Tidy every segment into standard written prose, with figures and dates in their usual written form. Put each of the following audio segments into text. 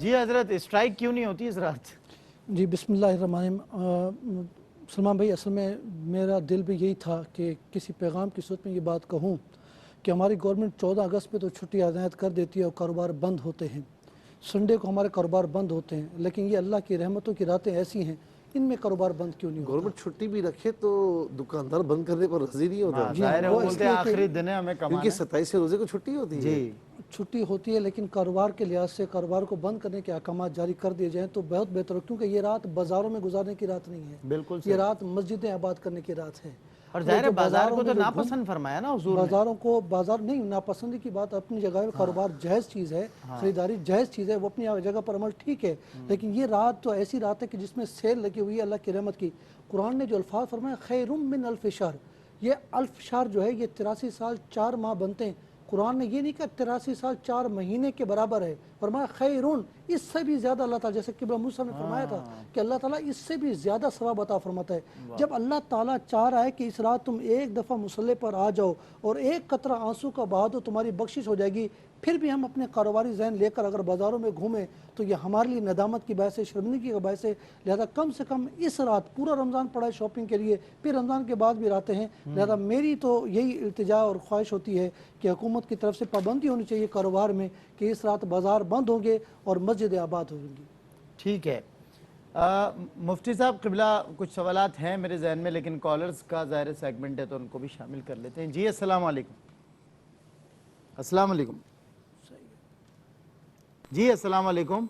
جی حضرت اسٹرائک کیوں نہیں ہوتی اس رات؟ جی بسم اللہ الرحمن الرحیم۔ سلمان بھائی اصل میں میرا دل بھی یہی تھا کہ کسی پیغام کی صورت میں یہ بات کہوں کہ ہماری گورنمنٹ 14 اگست پہ تو چھٹی عنایت کر دیتی ہے اور کاروبار بند ہوتے ہیں، سنڈے کو ہمارے کاروبار بند ہوتے ہیں، لیکن یہ اللہ کی رحمتوں کی راتیں ایسی ہیں، ان میں کاروبار بند کیوں نہیں ہوتا؟ گورنمنٹ چھٹی بھی رکھے تو دکاندار بند کرنے پر راضی نہیں ہوتا، ظاہر ہے وہ وہ اس بولتے ہیں لیے کہ آخری دن ہے ہمیں کمانا کیونکہ ہے۔ 27 روزے کو چھٹی ہوتی ہے۔ جی چھٹی ہوتی ہے، لیکن کاروبار کے لحاظ سے کاروبار کو بند کرنے کے احکامات جاری کر دیے جائیں تو بہت بہتر ہو، کیونکہ یہ رات بازاروں میں گزارنے کی رات نہیں ہے، بالکل یہ رات مسجدیں آباد کرنے کی رات ہے۔ اور ظاہر ہے جو بازار کو بازاروں تو میں جو ناپسند فرمایا نا حضور نے۔ بازاروں کو بازار نہیں، ناپسندی کی بات اپنی جگہ ہے، کاروبار جائز چیز ہے، خریداری جائز چیز ہے، وہ اپنی جگہ پر عمل ٹھیک ہے، لیکن یہ رات تو ایسی رات ہے کہ جس میں سیل لگی ہوئی ہے اللہ کی رحمت کی۔ قرآن نے جو الفاظ فرمایا خیر من الف شہر، یہ الف شہر جو ہے یہ 83 سال 4 ماہ بنتے ہیں۔ قرآن نے یہ نہیں کہا 83 سال 4 مہینے کے برابر ہے، فرمایا خیرون، اس سے بھی زیادہ اللہ تعالیٰ، جیسے قبلہ موسیٰ نے فرمایا تھا کہ اللہ تعالیٰ اس سے بھی زیادہ ثواب عطا فرماتا ہے۔ جب اللہ تعالیٰ چاہ رہا ہے کہ اس رات تم ایک دفعہ مصلی پر آ جاؤ اور ایک قطرہ آنسو کا بہا دو، تمہاری بخشش ہو جائے گی، پھر بھی ہم اپنے کاروباری ذہن لے کر اگر بازاروں میں گھومیں تو یہ ہمارے لیے ندامت کی باعث ہے، شرمندگی کا باعث ہے۔ لہذا کم سے کم اس رات، پورا رمضان پڑا ہے شاپنگ کے لیے، پھر رمضان کے بعد بھی راتیں ہیں، لہذا میری تو یہی التجا اور خواہش ہوتی ہے کہ حکومت کی طرف سے پابندی ہونی چاہیے کاروبار میں کہ اس رات بازار بند ہوں گے اور مسجدیں آباد ہوں گی۔ ٹھیک ہے مفتی صاحب، قبلہ کچھ سوالات ہیں میرے ذہن میں، لیکن کالرز کا ظاہر سیگمنٹ ہے تو ان کو بھی شامل کر لیتے ہیں۔ جی السلام علیکم۔ السلام علیکم جی السلام علیکم۔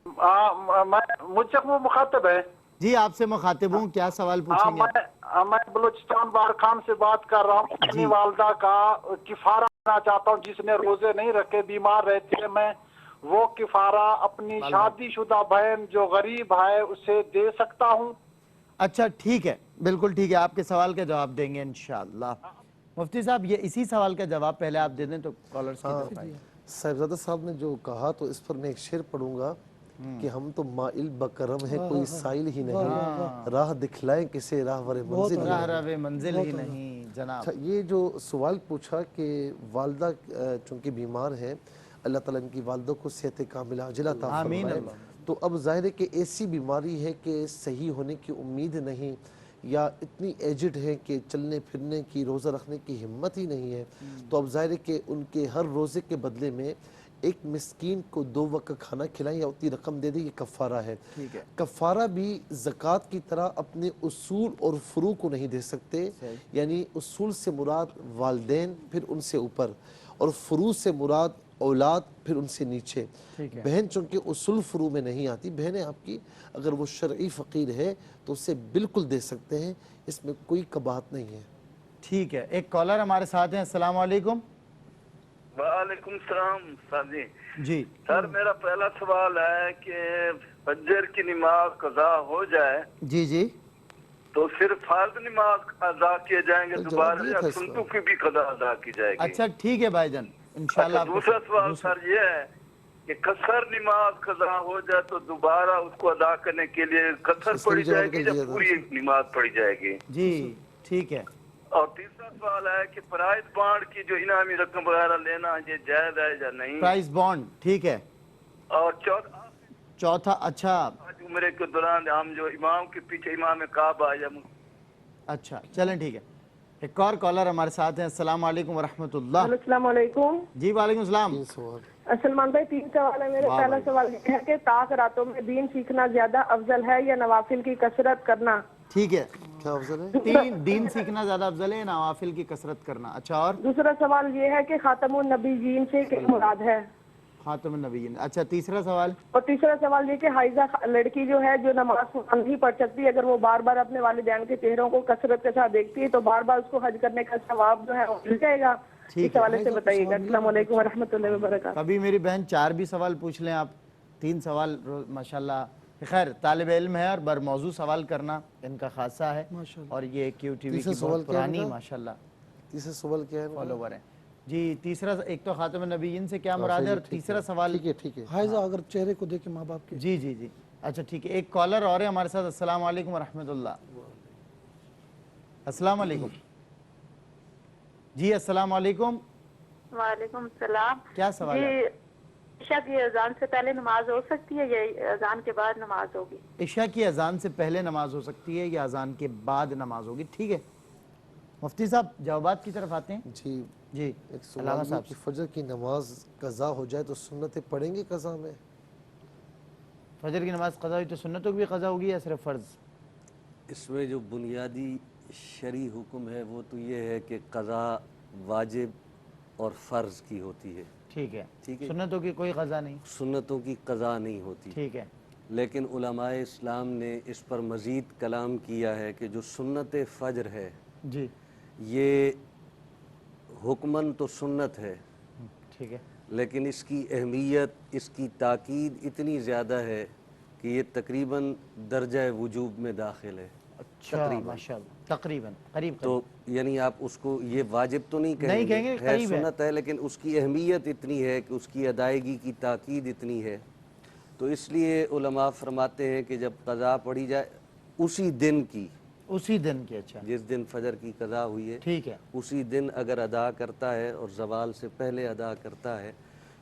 مجھ سے وہ مخاطب ہے؟ جی آپ سے مخاطب ہوں، کیا سوال پوچھیں گے؟ میں بلوچستان باہر خان سے بات کر رہا ہوں۔ اپنی والدہ کا کفارہ دینا چاہتا ہوں جس نے روزے نہیں رکھے، بیمار رہتے ہیں، میں وہ کفارہ اپنی شادی شدہ بہن جو غریب ہے اسے دے سکتا ہوں؟ اچھا ٹھیک ہے، بالکل ٹھیک ہے، آپ کے سوال کا جواب دیں گے انشاءاللہ۔ مفتی صاحب یہ اسی سوال کا جواب پہلے آپ دے دیں تو کالرز کی طرف آئیں۔ صاحبزادہ صاحب نے جو کہا تو اس پر میں ایک شعر پڑھوں گا کہ ہم تو مائل بکرم ہے کوئی سائل ہی نہیں، راہ دکھلائیں کسے راہ ور منزل ہی راہ راہ منزل ہی نہیں جناب۔ اچھا یہ جو سوال پوچھا کہ والدہ چونکہ بیمار ہے، اللہ تعالیٰ ان کی والدہ کو صحت کاملہ عاجلہ عطا فرمائے، تو اب ظاہر ہے کہ ایسی بیماری ہے کہ صحیح ہونے کی امید نہیں، یا اتنی ایجڈ ہے کہ چلنے پھرنے کی، روزہ رکھنے کی ہمت ہی نہیں ہے، تو اب ظاہر ہے کہ ان کے ہر روزے کے بدلے میں ایک مسکین کو 2 وقت کھانا کھلائیں یا اتنی رقم دے دیں، یہ کفارہ ہے۔ کفارہ بھی زکوٰۃ کی طرح اپنے اصول اور فروع کو نہیں دے سکتے، یعنی اصول سے مراد والدین پھر ان سے اوپر، اور فروع سے مراد اولاد پھر ان سے نیچے۔ بہن چونکہ اصول فروع میں نہیں آتی، بہن ہے آپ کی، اگر وہ شرعی فقیر ہے تو اسے بالکل دے سکتے ہیں، اس میں کوئی قباحت نہیں ہے۔ ٹھیک ہے، ایک کالر ہمارے ساتھ ہیں۔ السلام علیکم۔ وعلیکم السلام سادی جی سر، میرا پہلا سوال ہے کہ فجر کی نماز قضا ہو جائے جی جی تو صرف فرض نماز ادا کیے جائیں گے دوبارہ، یا سنتوں کی بھی قضا ادا کی جائے گی؟ اچھا ٹھیک ہے بھائی جان انشاءاللہ۔ دوسرا سوال سر یہ ہے کہ قصر نماز قضا ہو جائے تو دوبارہ اس کو ادا کرنے کے لیے قصر پڑھی جائے گی یا پوری نماز پڑھی جائے گی؟ جی ٹھیک ہے۔ اور تیسرا سوال ہے کہ پرائز بانڈ کی جو انعامی رقم وغیرہ لینا یہ جائز ہے یا نہیں؟ پرائز بانڈ ٹھیک ہے۔ اور چوتھا اچھا عمرے کے دوران ہم جو امام کے پیچھے امام کعبہ یا اچھا چلیں ٹھیک ہے۔ ایک اور کالر ہمارے ساتھ ہیں۔ السلام علیکم ورحمۃ اللہ۔ السلام علیکم۔ جی وعلیکم السلام۔ سلمان بھائی 3 سوال ہے میرے۔ پہلا سوال یہ ہے کہ طاق راتوں میں دین سیکھنا زیادہ افضل ہے یا نوافل کی کثرت کرنا؟ ٹھیک ہے، کیا افضل ہے؟ دین سیکھنا زیادہ افضل ہے، نوافل کی کثرت کرنا۔ اچھا اور دوسرا سوال یہ ہے کہ خاتم النبیین سے کیا مراد ہے؟ خاتم النبیین۔ اچھا تیسرا سوال؟ اور تیسرا سوال یہ کہ حائضہ لڑکی جو ہے جو نماز نہیں پڑھ سکتی، اگر وہ بار بار اپنے والدین کے چہروں کو کثرت کے ساتھ دیکھتی ہے تو بار بار اس کو حج کرنے کا ثواب جو ہے وہ مل جائے گا؟ اس حوالے سے بتائیے گا۔ السلام علیکم ورحمۃ اللہ وبرکاتہ۔ کبھی میری بہن 4 بھی سوال پوچھ لیں آپ، 3 سوال ماشاءاللہ۔ خیر طالب علم ہے اور بر موضوع سوال کرنا ان کا خاصہ ہے، اور یہ کیو ٹی وی کی بہت پرانی ماشاءاللہ تیسرا سوال کیا ہے فالوور ہیں۔ جی تیسرا ایک تو خاتم النبیین سے کیا مراد ہے، اور تیسرا سوال ٹھیک ہے حائضہ اگر چہرے کو دیکھے ماں باپ کے۔ جی جی جی اچھا ٹھیک ہے۔ ایک کالر اور ہے ہمارے ساتھ۔ السلام علیکم ورحمۃ اللہ۔ السلام علیکم جی۔ السلام علیکم۔ وعلیکم السلام۔ کیا سوال ہے؟ عشاء کی اذان سے پہلے نماز ہو سکتی ہے یا اذان کے بعد نماز ہوگی؟ عشاء کی اذان سے پہلے نماز ہو سکتی ہے یا اذان کے بعد نماز ہوگی. ٹھیک ہے مفتی صاحب جوابات کی طرف آتے ہیں. جی جی ایک سوال علامہ یہ صاحب کہ فجر کی نماز قضا ہو جائے تو سنتیں پڑھیں گے قضا میں؟ فجر کی نماز قضا ہوئی تو سنتوں کی بھی قضا ہوگی یا صرف فرض؟ اس میں جو بنیادی شرعی حکم ہے وہ تو یہ ہے کہ قضا واجب اور فرض کی ہوتی ہے. ٹھیک ہے ٹھیک ہے. سنتوں کی کوئی قضا نہیں. سنتوں کی قضا نہیں ہوتی. ٹھیک ہے. لیکن علماء اسلام نے اس پر مزید کلام کیا ہے کہ جو سنت فجر ہے جی یہ حکماً تو سنت ہے ٹھیک ہے لیکن اس کی اہمیت اس کی تاکید اتنی زیادہ ہے کہ یہ تقریباً درجہ وجوب میں داخل ہے. اچھا ماشاءاللہ تقریباً قریب تو یعنی آپ اس کو یہ واجب تو نہیں کہیں گے ہے قریب ہے. سنت ہے لیکن اس کی اہمیت اتنی ہے کہ اس کی ادائیگی کی تاکید اتنی ہے تو اس لیے علماء فرماتے ہیں کہ جب قضا پڑھی جائے اسی دن کی اچھا جس دن فجر کی قضا ہوئی ہے ٹھیک ہے اسی دن اگر ادا کرتا ہے اور زوال سے پہلے ادا کرتا ہے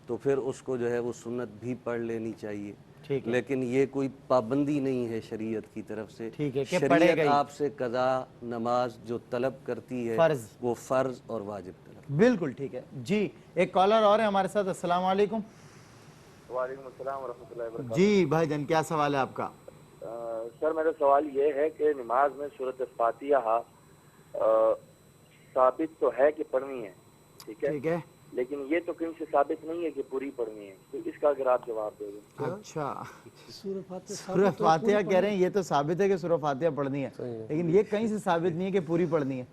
تو پھر اس کو جو ہے وہ سنت بھی پڑھ لینی چاہیے. ٹھیک ہے لیکن یہ کوئی پابندی نہیں ہے شریعت کی طرف سے. ٹھیک ہے کہ شریعت آپ سے قضا نماز جو طلب کرتی ہے فرض وہ فرض اور واجب طلب. بالکل ٹھیک ہے. جی ایک کالر اور ہے ہمارے ساتھ. السلام علیکم. وعلیکم السلام ورحمۃ اللہ وبرکاتہ. جی بھائی جان کیا سوال ہے آپ کا؟ سر میرا سوال یہ ہے کہ نماز میں سورۃ فاتحہ ثابت تو ہے کہ پڑھنی ہے ٹھیک ہے لیکن یہ تو کہیں سے ثابت نہیں ہے کہ پوری پڑھنی ہے تو اس کا اگر آپ جواب دے دیں. اچھا سورہ فاتحہ کہہ رہے ہیں یہ تو ثابت ہے کہ سورہ فاتحہ پڑھنی ہے لیکن یہ کہیں سے ثابت نہیں ہے کہ پوری پڑھنی ہے.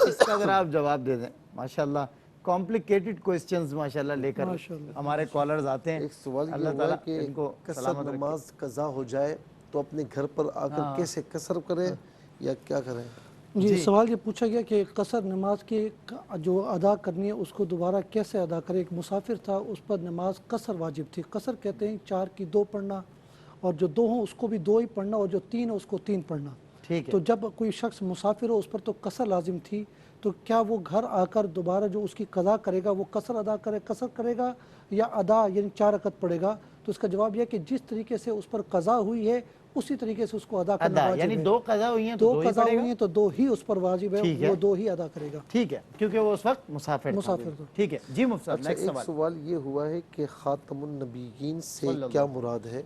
اس کا اگر آپ جواب دے دیں. ماشاءاللہ کمپلیکیٹڈ کوئسچنز ماشاءاللہ لے کر ہمارے کالرز آتے ہیں. ایک سوال اللہ یہ تعالیٰ ہوا کہ ان کو قصر نماز قضا ہو جائے تو اپنے گھر پر آ کر کیسے قصر کریں یا کیا کریں؟ جی سوال یہ پوچھا گیا کہ قصر نماز کی جو ادا کرنی ہے اس کو دوبارہ کیسے ادا کرے. ایک مسافر تھا اس پر نماز قصر واجب تھی. قصر کہتے ہیں 4 کی 2 پڑھنا اور جو 2 ہوں اس کو بھی 2 ہی پڑھنا اور جو 3 ہوں اس کو 3 پڑھنا. تو جب کوئی شخص مسافر ہو اس پر تو قصر لازم تھی تو کیا وہ گھر آ کر دوبارہ جو اس کی قضا کرے گا وہ قصر ادا کرے گا یا ادا یعنی 4 رکعت پڑھے گا؟ تو اس کا جواب یہ کہ جس طریقے سے اس پر قضا ہوئی ہے اسی طریقے سے اس کو ادا کرنا واجب ہے. یعنی 2 قضا ہوئی ہیں 2 قضا ہوئی ہیں تو 2 ہی اس پر واجب ہے وہ 2 ہی ادا کرے گا. ٹھیک ہے کیونکہ وہ اس وقت مسافر تھا. ٹھیک ہے جی مفتی صاحب نیکسٹ ایک سوال یہ ہوا ہے کہ خاتم النبیین سے کیا مراد ہے؟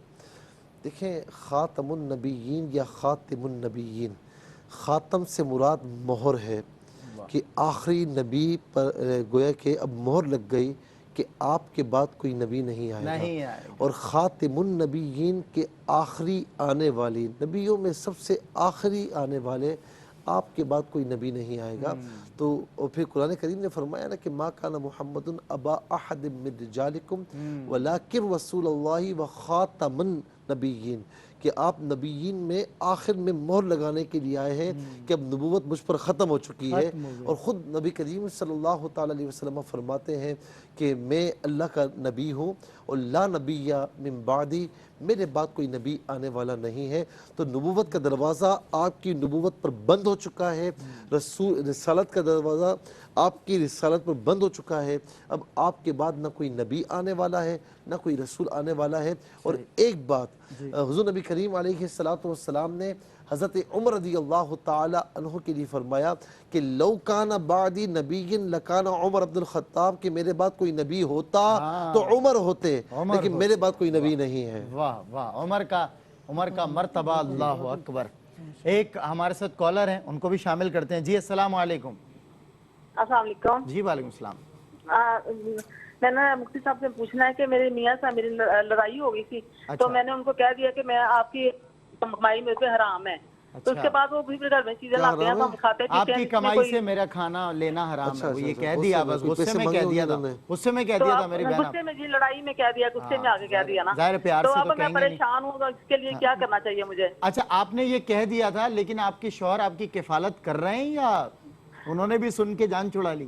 دیکھیں خاتم النبیین یا خاتم النبیین خاتم سے مراد مہر ہے کہ آخری نبی پر گویا کہ اب مہر لگ گئی کہ آپ کے بعد کوئی نبی نہیں آئے گا. اور خاتم النبیین کے آخری آنے والی نبیوں میں سب سے آخری آنے والے آپ کے بعد کوئی نبی نہیں آئے گا. تو پھر قرآن کریم نے فرمایا نا کہ ما کان محمد ابا احد من رجالکم ولکن رسول اللہ و خاتم النبیین کہ آپ نبیین میں آخر میں مہر لگانے کے لیے آئے ہیں کہ اب نبوت مجھ پر ختم ہو چکی ہے. اور خود نبی کریم صلی اللہ تعالی علیہ وسلم فرماتے ہیں کہ میں اللہ کا نبی ہوں اور لا نبی من بعدی میرے بعد کوئی نبی آنے والا نہیں ہے. تو نبوت کا دروازہ آپ کی نبوت پر بند ہو چکا ہے. رسالت کا دروازہ آپ کی رسالت پر بند ہو چکا ہے. اب آپ کے بعد نہ کوئی نبی آنے والا ہے نہ کوئی رسول آنے والا ہے. اور ایک بات حضور نبی کریم علیہ السلام نے حضرت عمر رضی اللہ تعالی عنہ کے لیے فرمایا کہ لو کان بعدی نبی لکان عمر عبد الخطاب کہ میرے بعد کوئی نبی ہوتا تو عمر ہوتے لیکن میرے بعد کوئی نبی نہیں ہے. واہ واہ عمر کا مرتبہ اللہ اکبر. ایک ہمارے ساتھ کالر ہیں ان کو بھی شامل کرتے ہیں. جی السلام علیکم. السلام علیکم. جی وعلیکم السلام. میں نے مفتی صاحب سے پوچھنا ہے کہ میرے میاں سے میری لڑائی ہو گئی تھی تو میں نے ان کو کہہ دیا کہ میں آپ کی کمائی میں سے حرام ہے تو اس کے بعد وہ بھی گھر میں چیزیں لاتے ہیں تو ہم کھاتے پیتے ہیں. آپ کی کمائی سے میرا کھانا لینا حرام ہے وہ یہ کہہ دیا بس. غصے میں کہہ دیا تھا میری بہن. غصے میں جی لڑائی میں کہہ دیا غصے میں آگے کہہ دیا نا ظاہر پیار سے تو اب میں پریشان ہوں اس کے لیے کیا کرنا چاہیے مجھے؟ اچھا آپ نے یہ کہہ دیا تھا لیکن آپ کے شوہر آپ کی کفالت کر رہے ہیں یا انہوں نے بھی سن کے جان چھڑا لی؟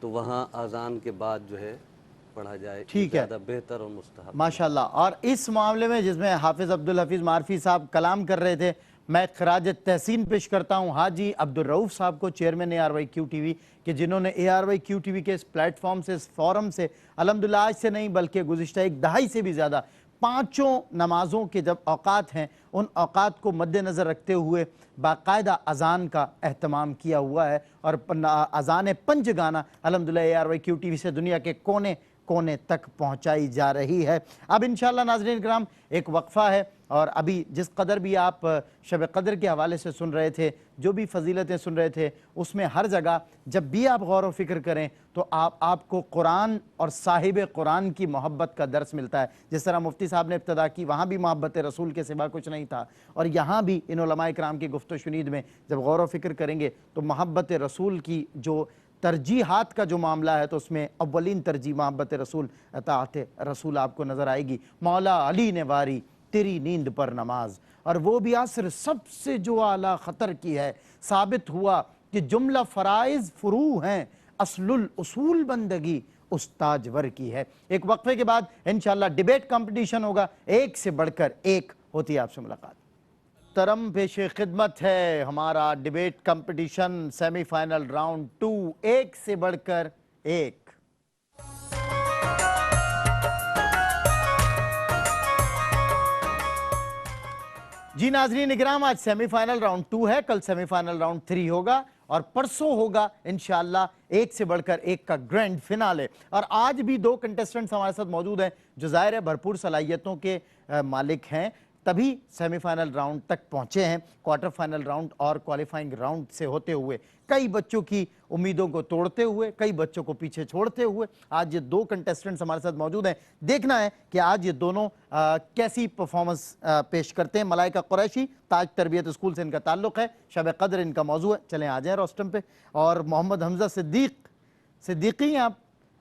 تو وہاں اذان کے بعد جو ہے پڑھا جائے، ٹھیک ہے، زیادہ بہتر اور مستحب۔ ماشاءاللہ۔ اور اس معاملے میں جس میں حافظ عبدالحفیظ معرفی صاحب کلام کر رہے تھے، میں خراج تحسین پیش کرتا ہوں حاجی عبدالرؤف صاحب کو، چیئرمین ARYQ TV، کہ جنہوں نے ARYQ TV کے اس پلیٹ فارم سے، اس فورم سے الحمدللہ آج سے نہیں بلکہ گزشتہ ایک دہائی سے بھی زیادہ پانچوں نمازوں کے جب اوقات ہیں ان اوقات کو مد نظر رکھتے ہوئے باقاعدہ اذان کا اہتمام کیا ہوا ہے، اور اذان پنج گانا الحمدللہ ARYQ TV سے دنیا کے کونے کونے تک پہنچائی جا رہی ہے۔ اب انشاءاللہ ناظرین کرام ایک وقفہ ہے، اور ابھی جس قدر بھی آپ شب قدر کے حوالے سے سن رہے تھے، جو بھی فضیلتیں سن رہے تھے، اس میں ہر جگہ جب بھی آپ غور و فکر کریں تو آپ کو قرآن اور صاحب قرآن کی محبت کا درس ملتا ہے۔ جس طرح مفتی صاحب نے ابتدا کی، وہاں بھی محبت رسول کے سوا کچھ نہیں تھا، اور یہاں بھی ان علماء کرام کی گفت و شنید میں جب غور و فکر کریں گے تو محبت رسول کی جو ترجیحات کا جو معاملہ ہے تو اس میں اولین ترجیح محبت رسول، اطاعت رسول آپ کو نظر آئے گی۔ مولا علی نے واری تیری نیند پر نماز، اور وہ بھی عصر سب سے جو اعلیٰ خطر کی ہے، ثابت ہوا کہ جملہ فرائض فروع ہیں، اصل الاصول بندگی استاجور کی ہے۔ ایک وقفے کے بعد انشاءاللہ ڈیبیٹ کمپٹیشن ہوگا، ایک سے بڑھ کر ایک ہوتی ہے آپ سے ملاقات۔ محترم پیش خدمت ہے ہمارا debate competition semi final round 2، ایک سے بڑھ کر ایک۔ جی ناظرین اکرام، آج سیمی فائنل راؤنڈ 2 ہے، کل سیمی فائنل راؤنڈ 3 ہوگا، اور پرسوں ہوگا انشاءاللہ ایک سے بڑھ کر ایک کا گرینڈ فنالے۔ اور آج بھی 2 کنٹیسٹنٹس ہمارے ساتھ موجود ہیں جو ظاہر ہے بھرپور صلاحیتوں کے مالک ہیں، تبھی سیمی فائنل راؤنڈ تک پہنچے ہیں، کوارٹر فائنل راؤنڈ اور کوالیفائنگ راؤنڈ سے ہوتے ہوئے، کئی بچوں کی امیدوں کو توڑتے ہوئے، کئی بچوں کو پیچھے چھوڑتے ہوئے آج یہ 2 کنٹیسٹنٹس ہمارے ساتھ موجود ہیں۔ دیکھنا ہے کہ آج یہ دونوں کیسی پرفارمنس پیش کرتے ہیں۔ ملائکہ قریشی تاج تربیت اسکول سے ان کا تعلق ہے، شب قدر ان کا موضوع ہے، چلیں آ جائیں روسٹم پہ۔ اور محمد حمزہ صدیقی ہیں آپ،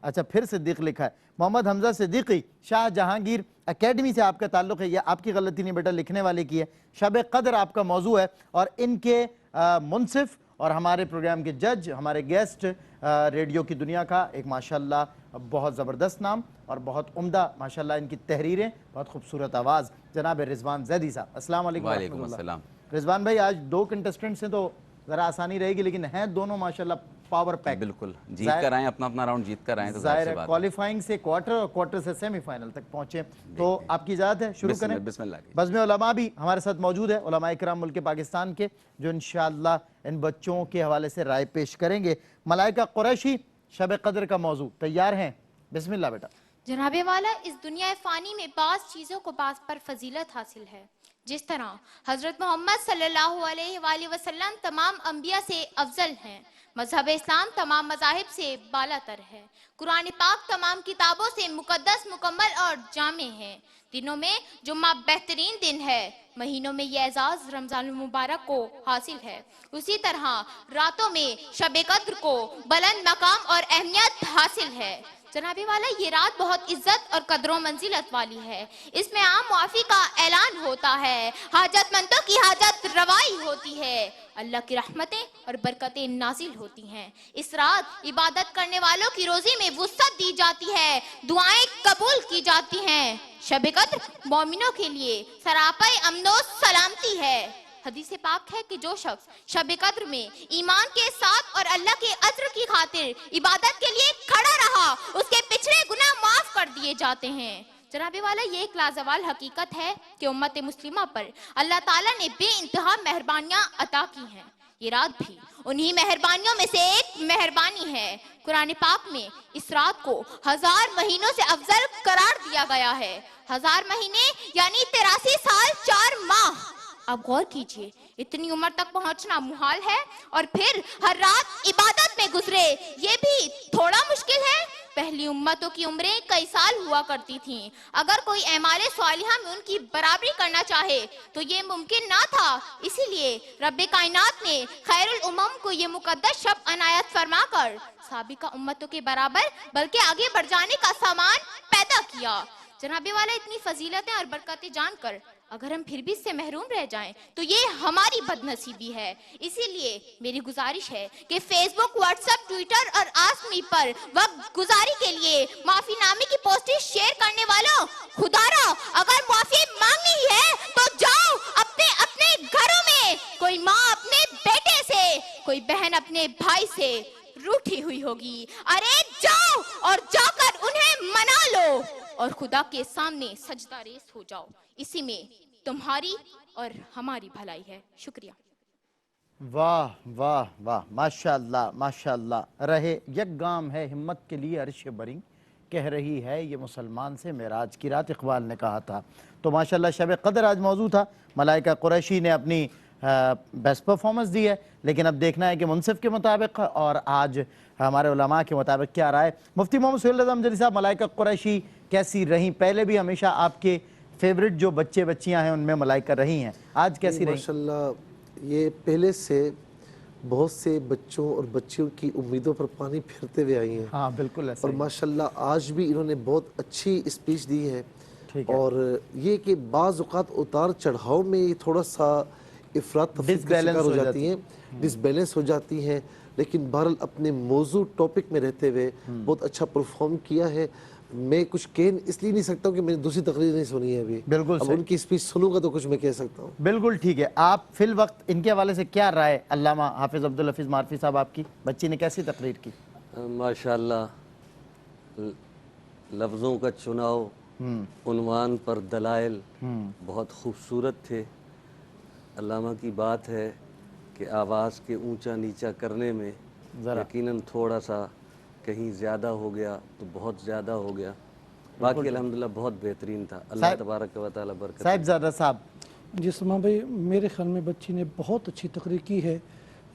اچھا پھر صدیق لکھا ہے، محمد حمزہ صدیقی شاہ جہانگیر اکیڈمی سے آپ کا تعلق ہے، یہ آپ کی غلطی نہیں بیٹا، لکھنے والے کی ہے۔ شب قدر آپ کا موضوع ہے، اور ان کے منصف اور ہمارے پروگرام کے جج، ہمارے گیسٹ، ریڈیو کی دنیا کا ایک ماشاءاللہ بہت زبردست نام اور بہت عمدہ ماشاءاللہ ان کی تحریریں، بہت خوبصورت آواز، جناب رضوان زیدی صاحب۔ السلام علیکم۔ وعلیکم السلام۔ رضوان بھائی آج 2 کنٹیسٹنٹس ہیں تو ذرا آسانی رہے گی، لیکن ہیں دونوں ماشاءاللہ پاور پیک۔ بالکل جیت کر آئیں، اپنا راؤنڈ جیت کر آئیں تو ظاہر ہے کوالیفائنگ سے کوارٹر اور کوارٹر سے سیمی فائنل تک پہنچے، تو آپ کی اجازت ہے شروع کریں؟ بسم اللہ۔ بزم علماء بھی ہمارے ساتھ موجود ہے، علماء کرام ملک پاکستان کے، جو انشاءاللہ ان بچوں کے حوالے سے رائے پیش کریں گے۔ ملائکہ قریشی شب قدر کا موضوع تیار ہیں؟ بسم اللہ بیٹا۔ جناب والا، اس دنیا فانی میں بعض چیزوں کو بعض پر فضیلت حاصل ہے، جس طرح حضرت محمد صلی اللہ علیہ وآلہ وسلم تمام انبیاء سے افضل ہیں، مذہب اسلام تمام مذاہب سے بالا تر ہے، قرآن پاک تمام کتابوں سے مقدس، مکمل اور جامع ہے، دنوں میں جمعہ بہترین دن ہے، مہینوں میں یہ اعزاز رمضان المبارک کو حاصل ہے، اسی طرح راتوں میں شب قدر کو بلند مقام اور اہمیت حاصل ہے۔ جناب والا، یہ رات بہت عزت اور قدر و منزلت والی ہے، اس میں عام معافی کا اعلان ہوتا ہے، حاجت مندوں کی حاجت روائی ہوتی ہے، اللہ کی رحمتیں اور برکتیں نازل ہوتی ہیں، اس رات عبادت کرنے والوں کی روزی میں وسعت دی جاتی ہے، دعائیں قبول کی جاتی ہیں، شب قدر مومنوں کے لیے سراپا امن و سلامتی ہے۔ حدیث پاک ہے کہ جو شخص شب قدر میں ایمان کے ساتھ اور اللہ کے اجر کی خاطر عبادت کے لیے کھڑا رہا، اس کے پچھلے گناہ معاف کر دیے جاتے ہیں۔ جناب والا، یہ ایک لازوال حقیقت ہے کہ امت مسلمہ پر اللہ تعالیٰ نے بے انتہا مہربانیاں عطا کی ہیں، یہ رات بھی انہی مہربانیوں میں سے ایک مہربانی ہے۔ قرآن پاک میں اس رات کو 1000 مہینوں سے افضل قرار دیا گیا ہے، 1000 مہینے یعنی 83 سال 4 ماہ۔ اب غور کیجئے، اتنی عمر تک پہنچنا محال ہے، اور پھر ہر رات عبادت میں گزرے، یہ بھی تھوڑا مشکل ہے۔ پہلی امتوں کی عمریں کئی سال ہوا کرتی تھیں، اگر کوئی اعمال صالحہ میں ان کی برابری کرنا چاہے تو یہ ممکن نہ تھا، اسی لیے رب کائنات نے خیر الامم کو یہ مقدس شب عنایت فرما کر سابقہ امتوں کے برابر بلکہ آگے بڑھ جانے کا سامان پیدا کیا۔ جناب والا، اتنی فضیلتیں اور برکتیں جان کر اگر ہم پھر بھی اس سے محروم رہ جائیں تو یہ ہماری بد نصیبی ہے. اسی لیے میری گزارش ہے کہ فیس بک، واٹس ایپ، ٹویٹر اور آسک می پر وقت گزاری کے لیے معافی نامے کی پوسٹیں شیئر کرنے والوں، خدا را اگر معافی مانگنی ہی ہے تو جاؤ اپنے اپنے گھروں میں. کوئی ماں اپنے بیٹے سے، کوئی بہن اپنے بھائی سے روٹھی ہوئی ہوگی. ارے جاؤ اور جا کر انہیں منا لو اور خدا کے سامنے سجدہ ریز ہو جاؤ. اسی میں تمہاری اور ہماری بھلائی ہے. شکریہ. واہ واہ واہ، ماشاءاللہ ماشاءاللہ. رہے یک گام ہے ہمت کے لیے عرش برنگ، کہہ رہی ہے یہ مسلمان سے معراج کی رات، اقبال نے کہا تھا. تو ماشاءاللہ شب قدر آج موضوع تھا. ملائکہ قریشی نے اپنی بیسٹ پرفارمنس دی ہے، لیکن اب دیکھنا ہے کہ منصف کے مطابق اور آج ہمارے علماء کے مطابق کیا رائے. مفتی محمد سہیل رضا امجدی صاحب، ملائکہ قریشی کیسی رہیں؟ پہلے بھی ہمیشہ آپ کے فیوریٹ جو بچے بچیاں ہیں ان میں ملائکہ رہی ہیں، آج کیسی رہیں؟ ماشاءاللہ یہ پہلے سے بہت سے بچوں اور بچیوں کی امیدوں پر پانی پھرتے ہوئے آئی ہیں. ہاں بالکل ایسا. اور ماشاءاللہ آج بھی انہوں نے بہت اچھی اسپیچ دی ہے. اور یہ کہ بعض اوقات اتار چڑھاؤ میں یہ تھوڑا سا افراد تفریط کا شکار ہو جاتی ہیں، ڈس بیلنس ہو جاتی ہیں، لیکن بہرحال اپنے موضوع ٹاپک میں رہتے ہوئے بہت اچھا پرفارم کیا ہے. میں کچھ کہہ اس لیے نہیں سکتا ہوں کہ میں نے دوسری تقریر نہیں سنی ہے ابھی. بالکل اب ان کی اسپیچ سنوں گا تو کچھ میں کہہ سکتا ہوں. بالکل ٹھیک ہے. آپ فی الوقت ان کے حوالے سے کیا رائے؟ علامہ حافظ عبدالحفیظ مارفی صاحب، آپ کی بچی نے کیسی تقریر کی؟ ماشاءاللہ لفظوں کا چناؤ، عنوان پر دلائل بہت خوبصورت تھے. علامہ کی بات ہے کہ آواز کے اونچا نیچا کرنے میں یقیناً تھوڑا سا کہیں زیادہ ہو گیا تو بہت زیادہ ہو گیا. باقی الحمدللہ بہت بہترین تھا. اللہ تبارک و تعالی برکت. صاحب زادہ صاحب. جی سلمان بھائی، میرے خیال میں بچی نے بہت اچھی تقریر کی ہے.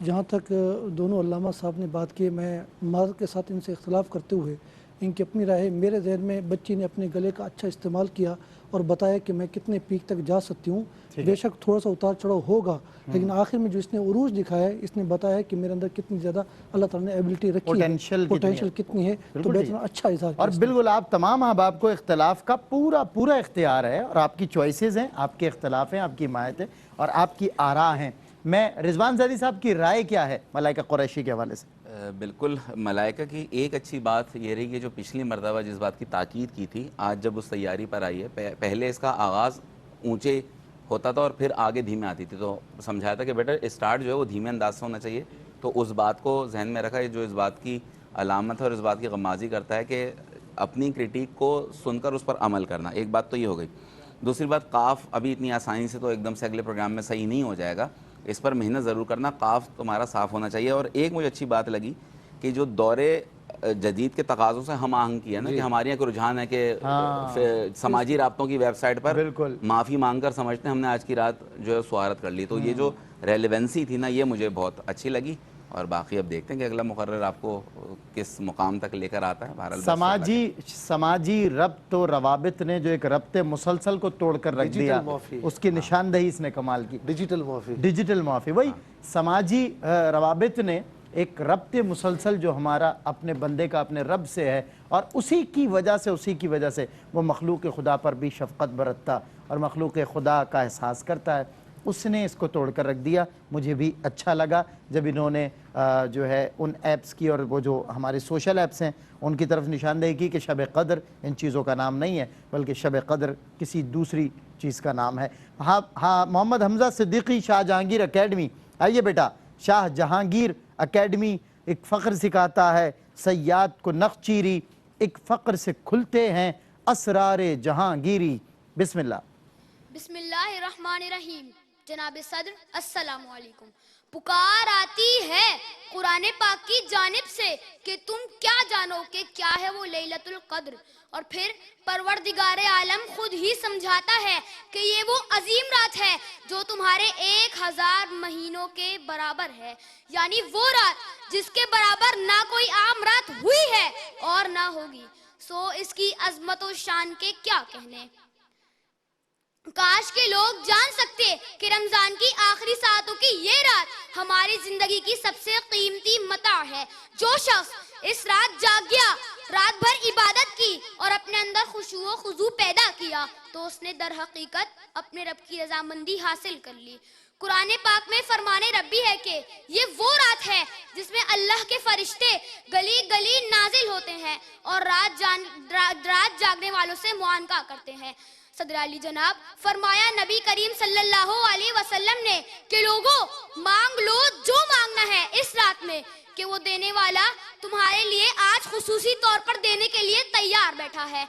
جہاں تک دونوں علامہ صاحب نے بات کی، میں معذرت کے ساتھ ان سے اختلاف کرتے ہوئے ان کی اپنی رائے، میرے ذہن میں بچی نے اپنے گلے کا اچھا استعمال کیا اور بتایا کہ میں کتنے پیک تک جا سکتی ہوں. بے شک تھوڑا سا اتار چڑھاؤ ہوگا، لیکن آخر میں جو اس نے عروج دکھایا ہے، اس نے بتایا کہ میرے اندر کتنی زیادہ اللہ تعالیٰ نے ایبلٹی رکھی ہے، پوٹینشل کتنی ہے. تو بہتر اچھا اظہار. اور بالکل آپ تمام احباب کو اختلاف کا پورا اختیار ہے، اور آپ کی چوائسیز ہیں، آپ کے اختلاف ہیں، آپ کی حمایت ہے اور آپ کی آراء ہیں. میں رضوان زیدی صاحب کی رائے کیا ہے ملائکہ قریشی کے حوالے سے؟ بالکل ملائکہ کی ایک اچھی بات یہ رہی کہ جو پچھلی مرتبہ جس بات کی تاکید کی تھی، آج جب اس تیاری پر آئی ہے، پہلے اس کا آغاز اونچے ہوتا تھا اور پھر آگے دھیمے آتی تھی، تو سمجھایا تھا کہ بیٹا اسٹارٹ جو ہے وہ دھیمے انداز سے ہونا چاہیے. تو اس بات کو ذہن میں رکھا، جو اس بات کی علامت ہے اور اس بات کی غمازی کرتا ہے کہ اپنی کرٹیک کو سن کر اس پر عمل کرنا. ایک بات تو یہ ہو گئی. دوسری بات، قاف ابھی اتنی آسانی سے تو ایک دم سے اگلے پروگرام میں صحیح نہیں ہو جائے گا، اس پر محنت ضرور کرنا. قاف تمہارا صاف ہونا چاہیے. اور ایک مجھے اچھی بات لگی کہ جو دورے جدید کے تقاضوں سے ہم آہنگ کیا نا، کہ ہمارے یہاں کو رجحان ہے کہ سماجی رابطوں کی ویب سائٹ پر معافی مانگ کر سمجھتے ہیں ہم نے آج کی رات جو ہے سوارت کر لی. تو یہ جو ریلیونسی تھی نا، یہ مجھے بہت اچھی لگی. اور باقی اب دیکھتے ہیں کہ اگلا مقرر آپ کو کس مقام تک لے کر آتا ہے. سماجی ربط و روابط نے جو ایک ربط مسلسل کو توڑ کر رکھ دیا، اس کی نشاندہی اس نے کمال کی. ڈیجیٹل معافی، وہی سماجی روابط نے ایک ربط مسلسل جو ہمارا اپنے بندے کا اپنے رب سے ہے، اور اسی کی وجہ سے وہ مخلوق خدا پر بھی شفقت برتتا اور مخلوق خدا کا احساس کرتا ہے. اس نے اس کو توڑ کر رکھ دیا. مجھے بھی اچھا لگا جب انہوں نے جو ہے ان ایپس کی اور وہ جو ہمارے سوشل ایپس ہیں ان کی طرف نشاندہی کی کہ شب قدر ان چیزوں کا نام نہیں ہے، بلکہ شب قدر کسی دوسری چیز کا نام ہے. ہاں محمد حمزہ صدیقی شاہ جہانگیر اکیڈمی، آئیے بیٹا. شاہ جہانگیر اکیڈمی ایک فخر سکھاتا ہے صیاد کو نخ چیری، ایک فخر سے کھلتے ہیں اسرار جہانگیری. بسم اللہ. بسم اللہ الرحمن الرحیم. جناب صدر السلام علیکم. پکار آتی ہے قرآن پاک کی جانب سے کہ تم کیا جانو کہ کیا ہے وہ لیلۃ القدر، اور پھر پروردگار عالم خود ہی سمجھاتا ہے کہ یہ وہ عظیم رات ہے جو تمہارے 1000 مہینوں کے برابر ہے، یعنی وہ رات جس کے برابر نہ کوئی عام رات ہوئی ہے اور نہ ہوگی. سو اس کی عظمت و شان کے کیا کہنے. کاش کے لوگ جان سکتے کہ رمضان کی آخری ساعتوں کی یہ رات ہماری زندگی کی سب سے قیمتی متاع ہے. جو شخص اس رات جاگ گیا رات بھر عبادت کی اور اپنے اندر خشوع و خضوع پیدا کیا تو اس نے در حقیقت اپنے رب کی رضامندی حاصل کر لی۔ قرآن پاک میں فرمان ربی ہے کہ یہ وہ رات ہے جس میں اللہ کے فرشتے گلی گلی نازل ہوتے ہیں اور رات جاگنے والوں سے معانقہ کرتے ہیں۔ صدر علی جناب فرمایا نبی کریم صلی اللہ علیہ وسلم نے کہ لوگوں مانگ لو جو مانگنا ہے اس رات میں، کہ وہ دینے والا تمہارے لیے آج خصوصی طور پر دینے کے لیے تیار بیٹھا ہے۔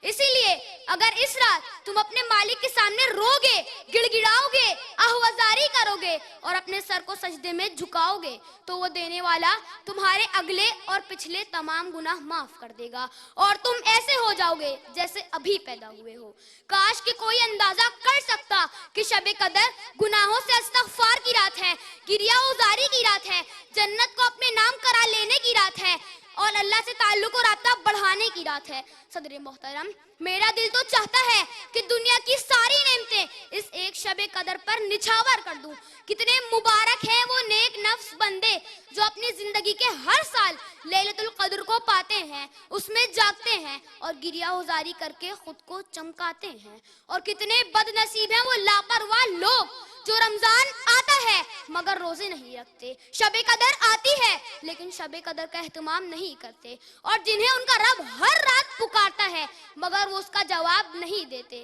اسی لیے اگر اس رات تم اپنے مالک کے سامنے رو گے، گڑ گڑاؤ گے، آہوازاری کرو گے اور اپنے سر کو سجدے میں جھکاؤ گے تو وہ دینے والا تمہارے اگلے اور پچھلے تمام گناہ معاف کر دے گا اور تم ایسے ہو جاؤ گے جیسے ابھی پیدا ہوئے ہو۔ کاش کہ کوئی اندازہ کر سکتا کہ شب قدر گناہوں سے استغفار کی رات ہے، گریہ وزاری کی رات ہے، جنت کو اپنے نام کرا لینے کی رات ہے اور اللہ سے تعلق و رابطہ بڑھانے کی رات ہے۔ صدر محترم، میرا دل تو چاہتا ہے کہ دنیا کی ساری نعمتیں اس ایک شب قدر پر نچھاور کر دوں۔ کتنے مبارک ہیں وہ نیک نفس بندے جو اپنی زندگی کے ہر سال لیلۃ القدر کو پاتے ہیں، اس میں جاگتے ہیں اور گریہ وزاری کر کے خود کو چمکاتے ہیں، اور کتنے بد نصیب ہیں وہ لاپرواہ لوگ جو رمضان آتا ہے مگر روزے نہیں رکھتے، شب قدر آتی ہے لیکن شب قدر کا اہتمام نہیں کرتے، اور جنہیں ان کا رب ہر رات پکارتا ہے مگر وہ اس کا جواب نہیں دیتے۔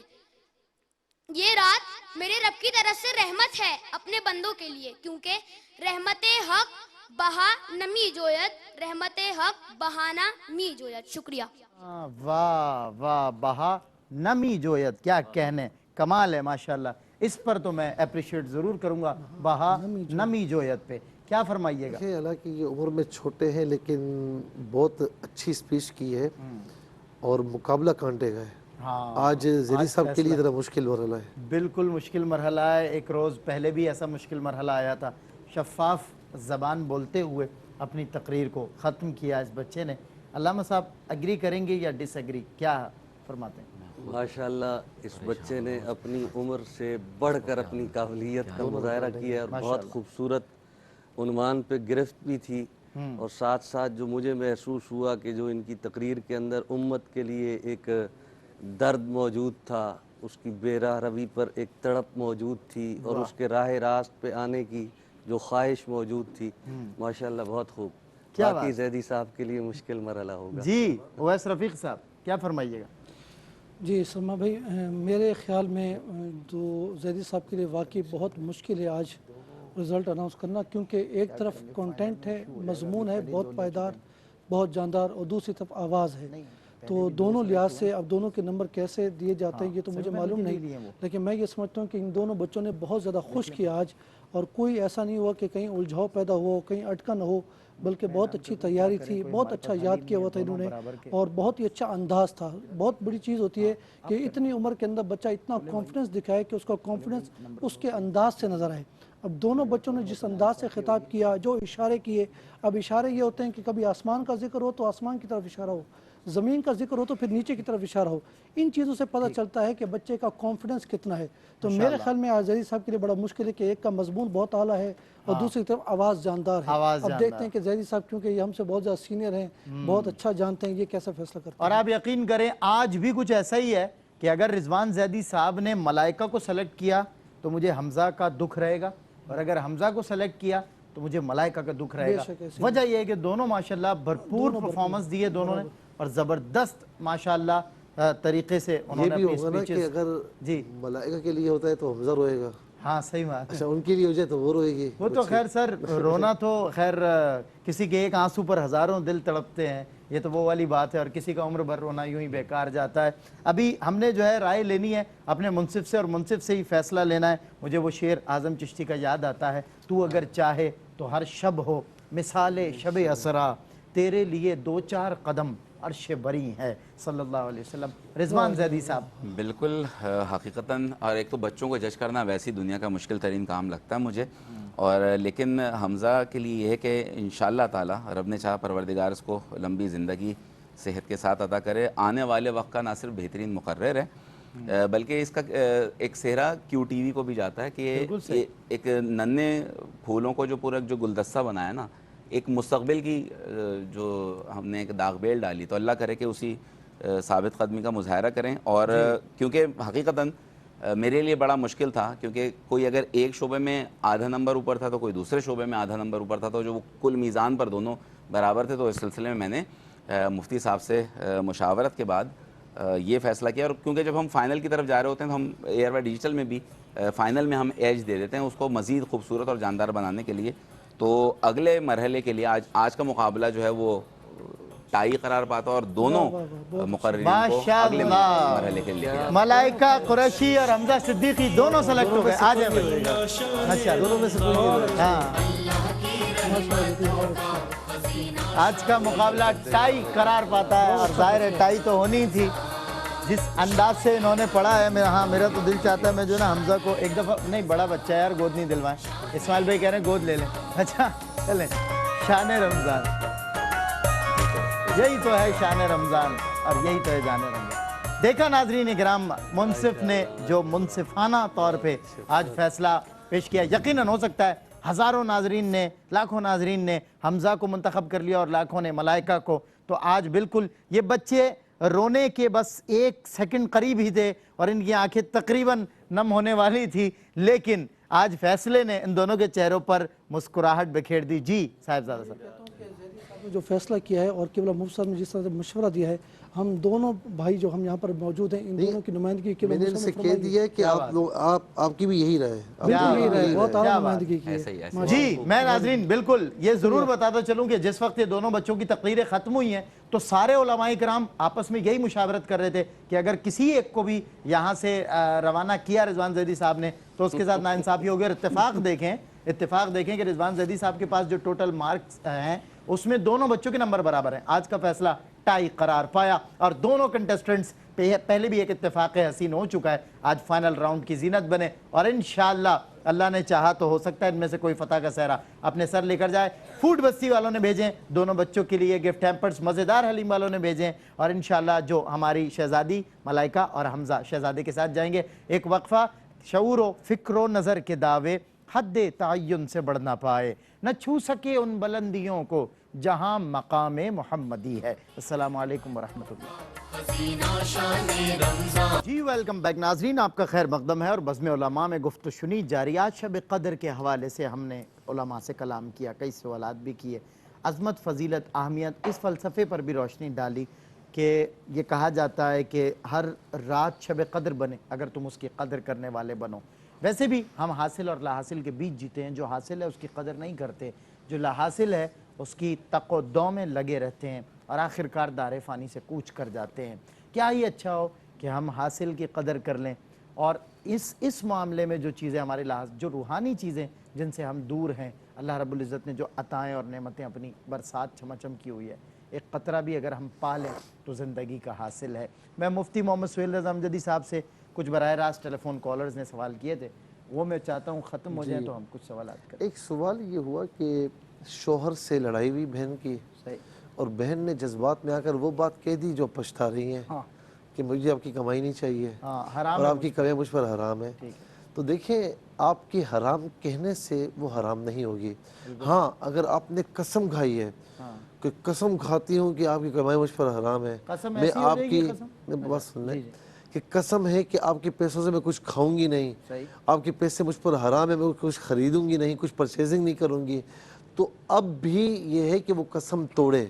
یہ رات میرے رب کی طرف سے رحمت ہے اپنے بندوں کے لیے، کیونکہ رحمت حق بہا نمی جویت، رحمت حق بہانا می جویت۔ شکریہ۔ واہ واہ، بہا نمی جویت، کیا کہنے، کمال ہے ماشاءاللہ۔ اس پر تو میں اپریشیٹ ضرور کروں گا، بہا نمی جویت پہ۔ کیا فرمائیے گا؟ حالانکہ یہ عمر میں چھوٹے ہیں لیکن بہت اچھی سپیچ کی ہے اور مقابلہ کانٹے کا ہے۔ آج زیدی صاحب کے لیے ذرا مشکل مرحلہ ہے، بالکل مشکل مرحلہ ہے۔ ایک روز پہلے بھی ایسا مشکل مرحلہ آیا تھا، شفاف زبان بولتے ہوئے اپنی تقریر کو ختم کیا اس بچے نے۔ علامہ صاحب اگری کریں گے یا ڈس ایگری، کیا فرماتے ہیں؟ ماشاءاللہ اس بچے نے اپنی عمر سے بڑھ کر اپنی قابلیت کا مظاہرہ کیا اور بہت خوبصورت عنوان پہ گرفت بھی تھی، اور ساتھ ساتھ جو مجھے محسوس ہوا کہ جو ان کی تقریر کے اندر امت کے لیے ایک درد موجود تھا، اس کی بے راہ روی پر ایک تڑپ موجود تھی، اور اس کے راہ راست پہ آنے کی جو خواہش موجود تھی، ماشاءاللہ بہت خوب۔ باقی زیدی صاحب کے لیے مشکل مرحلہ ہوگا۔ جی اویس رفیق صاحب کیا فرمائیے گا؟ جی سلمہ بھائی، میرے خیال میں جو زیدی صاحب کے لیے واقعی بہت مشکل ہے آج رزلٹ اناؤنس کرنا، کیونکہ ایک طرف کنٹینٹ ہے، مضمون ہے بہت پائیدار، بہت جاندار، اور دوسری طرف آواز ہے، تو دونوں لحاظ سے اب دونوں کے نمبر کیسے دیے جاتے ہیں یہ تو مجھے معلوم نہیں، لیکن میں یہ سمجھتا ہوں کہ ان دونوں بچوں نے بہت زیادہ خوش کیا آج، اور کوئی ایسا نہیں ہوا کہ کہیں الجھاؤ پیدا ہو، کہیں اٹکا نہ ہو، بلکہ بہت اچھی تیاری تھی، بہت اچھا یاد کیا ہوا تھا انہوں نے، اور بہت ہی اچھا انداز تھا۔ بہت بڑی چیز ہوتی ہے کہ اتنی عمر کے اندر بچہ اتنا کانفیڈنس دکھائے کہ اس کا کانفیڈنس اس کے انداز سے نظر آئے۔ اب دونوں بچوں نے جس انداز سے خطاب کیا، جو اشارے کیے، اب اشارے یہ ہوتے ہیں کہ کبھی آسمان کا ذکر ہو تو آسمان کی طرف اشارہ ہو، زمین کا ذکر ہو تو پھر نیچے کی طرف اشارہ ہو، ان چیزوں سے پتہ چلتا ہے کہ بچے کا کانفیڈنس کتنا ہے۔ تو میرے خیال میں زیدی صاحب کے لیے بڑا مشکل ہے کہ ایک کا مضمون بہت اعلیٰ ہے اور دوسری طرف آواز جاندار ہے۔ اب دیکھتے ہیں کہ زیدی صاحب کیونکہ یہ ہم سے بہت زیادہ سینئر ہیں، بہت اچھا جانتے ہیں، یہ کیسا فیصلہ کرتے ہیں۔ اور آپ یقین کریں آج بھی کچھ ایسا ہی ہے کہ اگر رضوان زیدی صاحب نے ملائکہ کو سلیکٹ کیا تو مجھے حمزہ کا دکھ رہے گا، اور اگر حمزہ کو سلیکٹ کیا تو مجھے ملائکہ کا دکھ رہے گا۔ وجہ یہ ہے کہ دونوں ماشاءاللہ بھرپور پرفارمنس دیے دونوں نے، اور زبردست ماشاءاللہ طریقے سے انہوں نے اپنی سپیچز۔ یہ بھی ہوگا نا کہ اگر ملائکہ کے لیے ہوتا ہے تو حمزہ روئے گا، ہاں صحیح بات ہے، اچھا ان کے لیے ہو جائے تو وہ روئے گی۔ وہ تو خیر سر رونا تو خیر کسی کے ایک آنسو پر ہزاروں دل تڑپتے ہیں، یہ تو وہ والی بات ہے، اور کسی کا عمر بھر رونا یوں ہی بیکار جاتا ہے۔ ابھی ہم نے جو ہے رائے لینی ہے اپنے منصف سے، اور منصف سے ہی فیصلہ لینا ہے۔ مجھے وہ شعر اعظم چشتی کا یاد آتا ہے، تو اگر چاہے تو ہر شب ہو مثال شب اسرا، تیرے لیے دو چار قدم عرش بری ہے، صلی اللہ علیہ وسلم۔ رضوان زیدی صاحب بالکل حقیقتاً، اور ایک تو بچوں کو جج کرنا ویسی دنیا کا مشکل ترین کام لگتا ہے مجھے، اور لیکن حمزہ کے لیے یہ ہے کہ انشاءاللہ تعالی رب نے چاہا پروردگار اس کو لمبی زندگی صحت کے ساتھ عطا کرے، آنے والے وقت کا نہ صرف بہترین مقرر ہے بلکہ اس کا ایک سہرا کیو ٹی وی کو بھی جاتا ہے کہ ایک ننے پھولوں کو جو پورا جو گلدستہ بنایا نا، ایک مستقبل کی جو ہم نے ایک داغ بیل ڈالی، تو اللہ کرے کہ اسی ثابت قدمی کا مظاہرہ کریں. اور کیونکہ حقیقتاً میرے لیے بڑا مشکل تھا، کیونکہ کوئی اگر ایک شعبے میں آدھا نمبر اوپر تھا تو کوئی دوسرے شعبے میں آدھا نمبر اوپر تھا، تو جو وہ کل میزان پر دونوں برابر تھے. تو اس سلسلے میں نے مفتی صاحب سے مشاورت کے بعد یہ فیصلہ کیا. اور کیونکہ جب ہم فائنل کی طرف جا رہے ہوتے ہیں تو ہم ایئر وائی ڈیجیٹل میں بھی فائنل میں ہم ایج دے دیتے ہیں اس کو مزید خوبصورت اور جاندار بنانے کے لیے. تو اگلے مرحلے کے لیے آج کا مقابلہ جو ہے وہ ٹائی قرار پاتا اور دونوں مقررین کو اگلے مرحلے کے لیے ملائکہ قریشی اور حمزہ صدیقی دونوں سلیکٹ ہو گئے. آ جائیں دونوں میں سے آج کا مقابلہ ٹائی قرار پاتا ہے اور ظاہر ہے ٹائی تو ہونی تھی. جس انداز سے انہوں نے پڑھا ہے میرا تو دل چاہتا ہے میں جو نا حمزہ کو ایک دفعہ، نہیں بڑا بچہ ہے یار گود نہیں دلوائیں. اسماعیل بھائی کہہ رہے ہیں گود لے لیں. اچھا چلیں. شان رمضان، یہی تو ہے شان رمضان اور یہی تو ہے جان رمضان. دیکھا ناظرین اکرام، منصف نے جو منصفانہ طور پہ آج فیصلہ پیش کیا. یقیناً ہو سکتا ہے ہزاروں ناظرین نے، لاکھوں ناظرین نے حمزہ کو منتخب کر لیا اور لاکھوں نے ملائکہ کو. تو آج بالکل یہ بچے رونے کے بس ایک سیکنڈ قریب ہی تھے اور ان کی آنکھیں تقریباً نم ہونے والی تھی، لیکن آج فیصلے نے ان دونوں کے چہروں پر مسکراہٹ بکھیر دی. جی صاحبزادہ صاحب، جو فیصلہ کیا ہے اور قبلہ مفتی صاحب نے جس طرح سے مشورہ دیا ہے، ہم دونوں بھائی جو ہم یہاں پر موجود ہیں ان دونوں کی نمائندگی میں نے ان سے کہہ دیا ہے کہ آپ کی بھی یہی رہے. بالکل یہی رہے، بہت اعلیٰ نمائندگی کی ہے. جی میں ناظرین بالکل یہ ضرور بتاتا چلوں کہ جس وقت یہ دونوں بچوں کی تقریریں ختم ہوئی ہیں تو سارے علماء کرام آپس میں یہی مشاورت کر رہے تھے کہ اگر کسی ایک کو بھی یہاں سے روانہ کیا رضوان زیدی صاحب نے تو اس کے ساتھ ناانصافی ہوگی. اور اتفاق دیکھیں کہ رضوان زیدی صاحب کے پاس جو ٹوٹل مارکس ہیں اس میں دونوں بچوں کے نمبر برابر ہیں. آج کا فیصلہ ٹائی قرار پایا اور دونوں کنٹیسٹنٹس پہلے بھی ایک اتفاق حسین ہو چکا ہے، آج فائنل راؤنڈ کی زینت بنے اور انشاءاللہ اللہ نے چاہا تو ہو سکتا ہے ان میں سے کوئی فتح کا سہرا اپنے سر لے کر جائے. فوڈ بستی والوں نے بھیجیں دونوں بچوں کے لیے گفٹ ہیمپرز، مزیدار حلیم والوں نے بھیجیں اور انشاءاللہ جو ہماری شہزادی ملائکہ اور حمزہ شہزادے کے ساتھ جائیں گے. ایک وقفہ. شعور و فکر و نظر کے دعوے حد تعین سے بڑھ نہ پائے، نہ چھو سکے ان بلندیوں کو جہاں مقام محمدی ہے. السلام علیکم ورحمۃ اللہ. جی ویلکم بیک ناظرین، آپ کا خیر مقدم ہے اور بزم علماء میں گفت و شنید جاری. آج شب قدر کے حوالے سے ہم نے علماء سے کلام کیا، کئی سوالات بھی کیے، عظمت، فضیلت، اہمیت، اس فلسفے پر بھی روشنی ڈالی کہ یہ کہا جاتا ہے کہ ہر رات شب قدر بنے اگر تم اس کی قدر کرنے والے بنو. ویسے بھی ہم حاصل اور لا حاصل کے بیچ جیتے ہیں. جو حاصل ہے اس کی قدر نہیں کرتے، جو لا حاصل ہے اس کی تق و دو میں لگے رہتے ہیں اور آخرکار دار فانی سے کوچ کر جاتے ہیں. کیا ہی اچھا ہو کہ ہم حاصل کی قدر کر لیں اور اس معاملے میں جو چیزیں ہمارے جو روحانی چیزیں جن سے ہم دور ہیں، اللہ رب العزت نے جو عطائیں اور نعمتیں اپنی برسات چھمچم کی ہوئی ہے، ایک قطرہ بھی اگر ہم پا لیں تو زندگی کا حاصل ہے. میں مفتی محمد سہیل رضا امجدی صاحب سے کچھ براہ راست ٹیلی فون کالرز نے سوال کیے تھے، وہ میں چاہتا ہوں ختم ہو جائیں تو ہم کچھ سوالات کریں. ایک سوال یہ ہوا کہ شوہر سے لڑائی ہوئی بہن کی اور بہن نے جذبات میں آ کر وہ بات کہہ دی جو پچھتا رہی ہیں کہ مجھے آپ کی کمائی نہیں چاہیے اور آپ کی کمائی مجھ پر حرام ہے. تو دیکھیں آپ کی حرام کہنے سے وہ حرام نہیں ہوگی. ہاں اگر آپ نے قسم کھائی ہے کہ قسم کھاتی ہوں کہ آپ کی کمائی مجھ پر حرام ہے، میں آپ کی بس سن لیں کہ قسم ہے کہ آپ کے پیسوں سے میں کچھ کھاؤں گی نہیں، آپ کے پیسے مجھ پر حرام ہے، میں کچھ خریدوں گی نہیں، کچھ پرچیزنگ نہیں کروں گی، تو اب بھی یہ ہے کہ وہ قسم توڑے،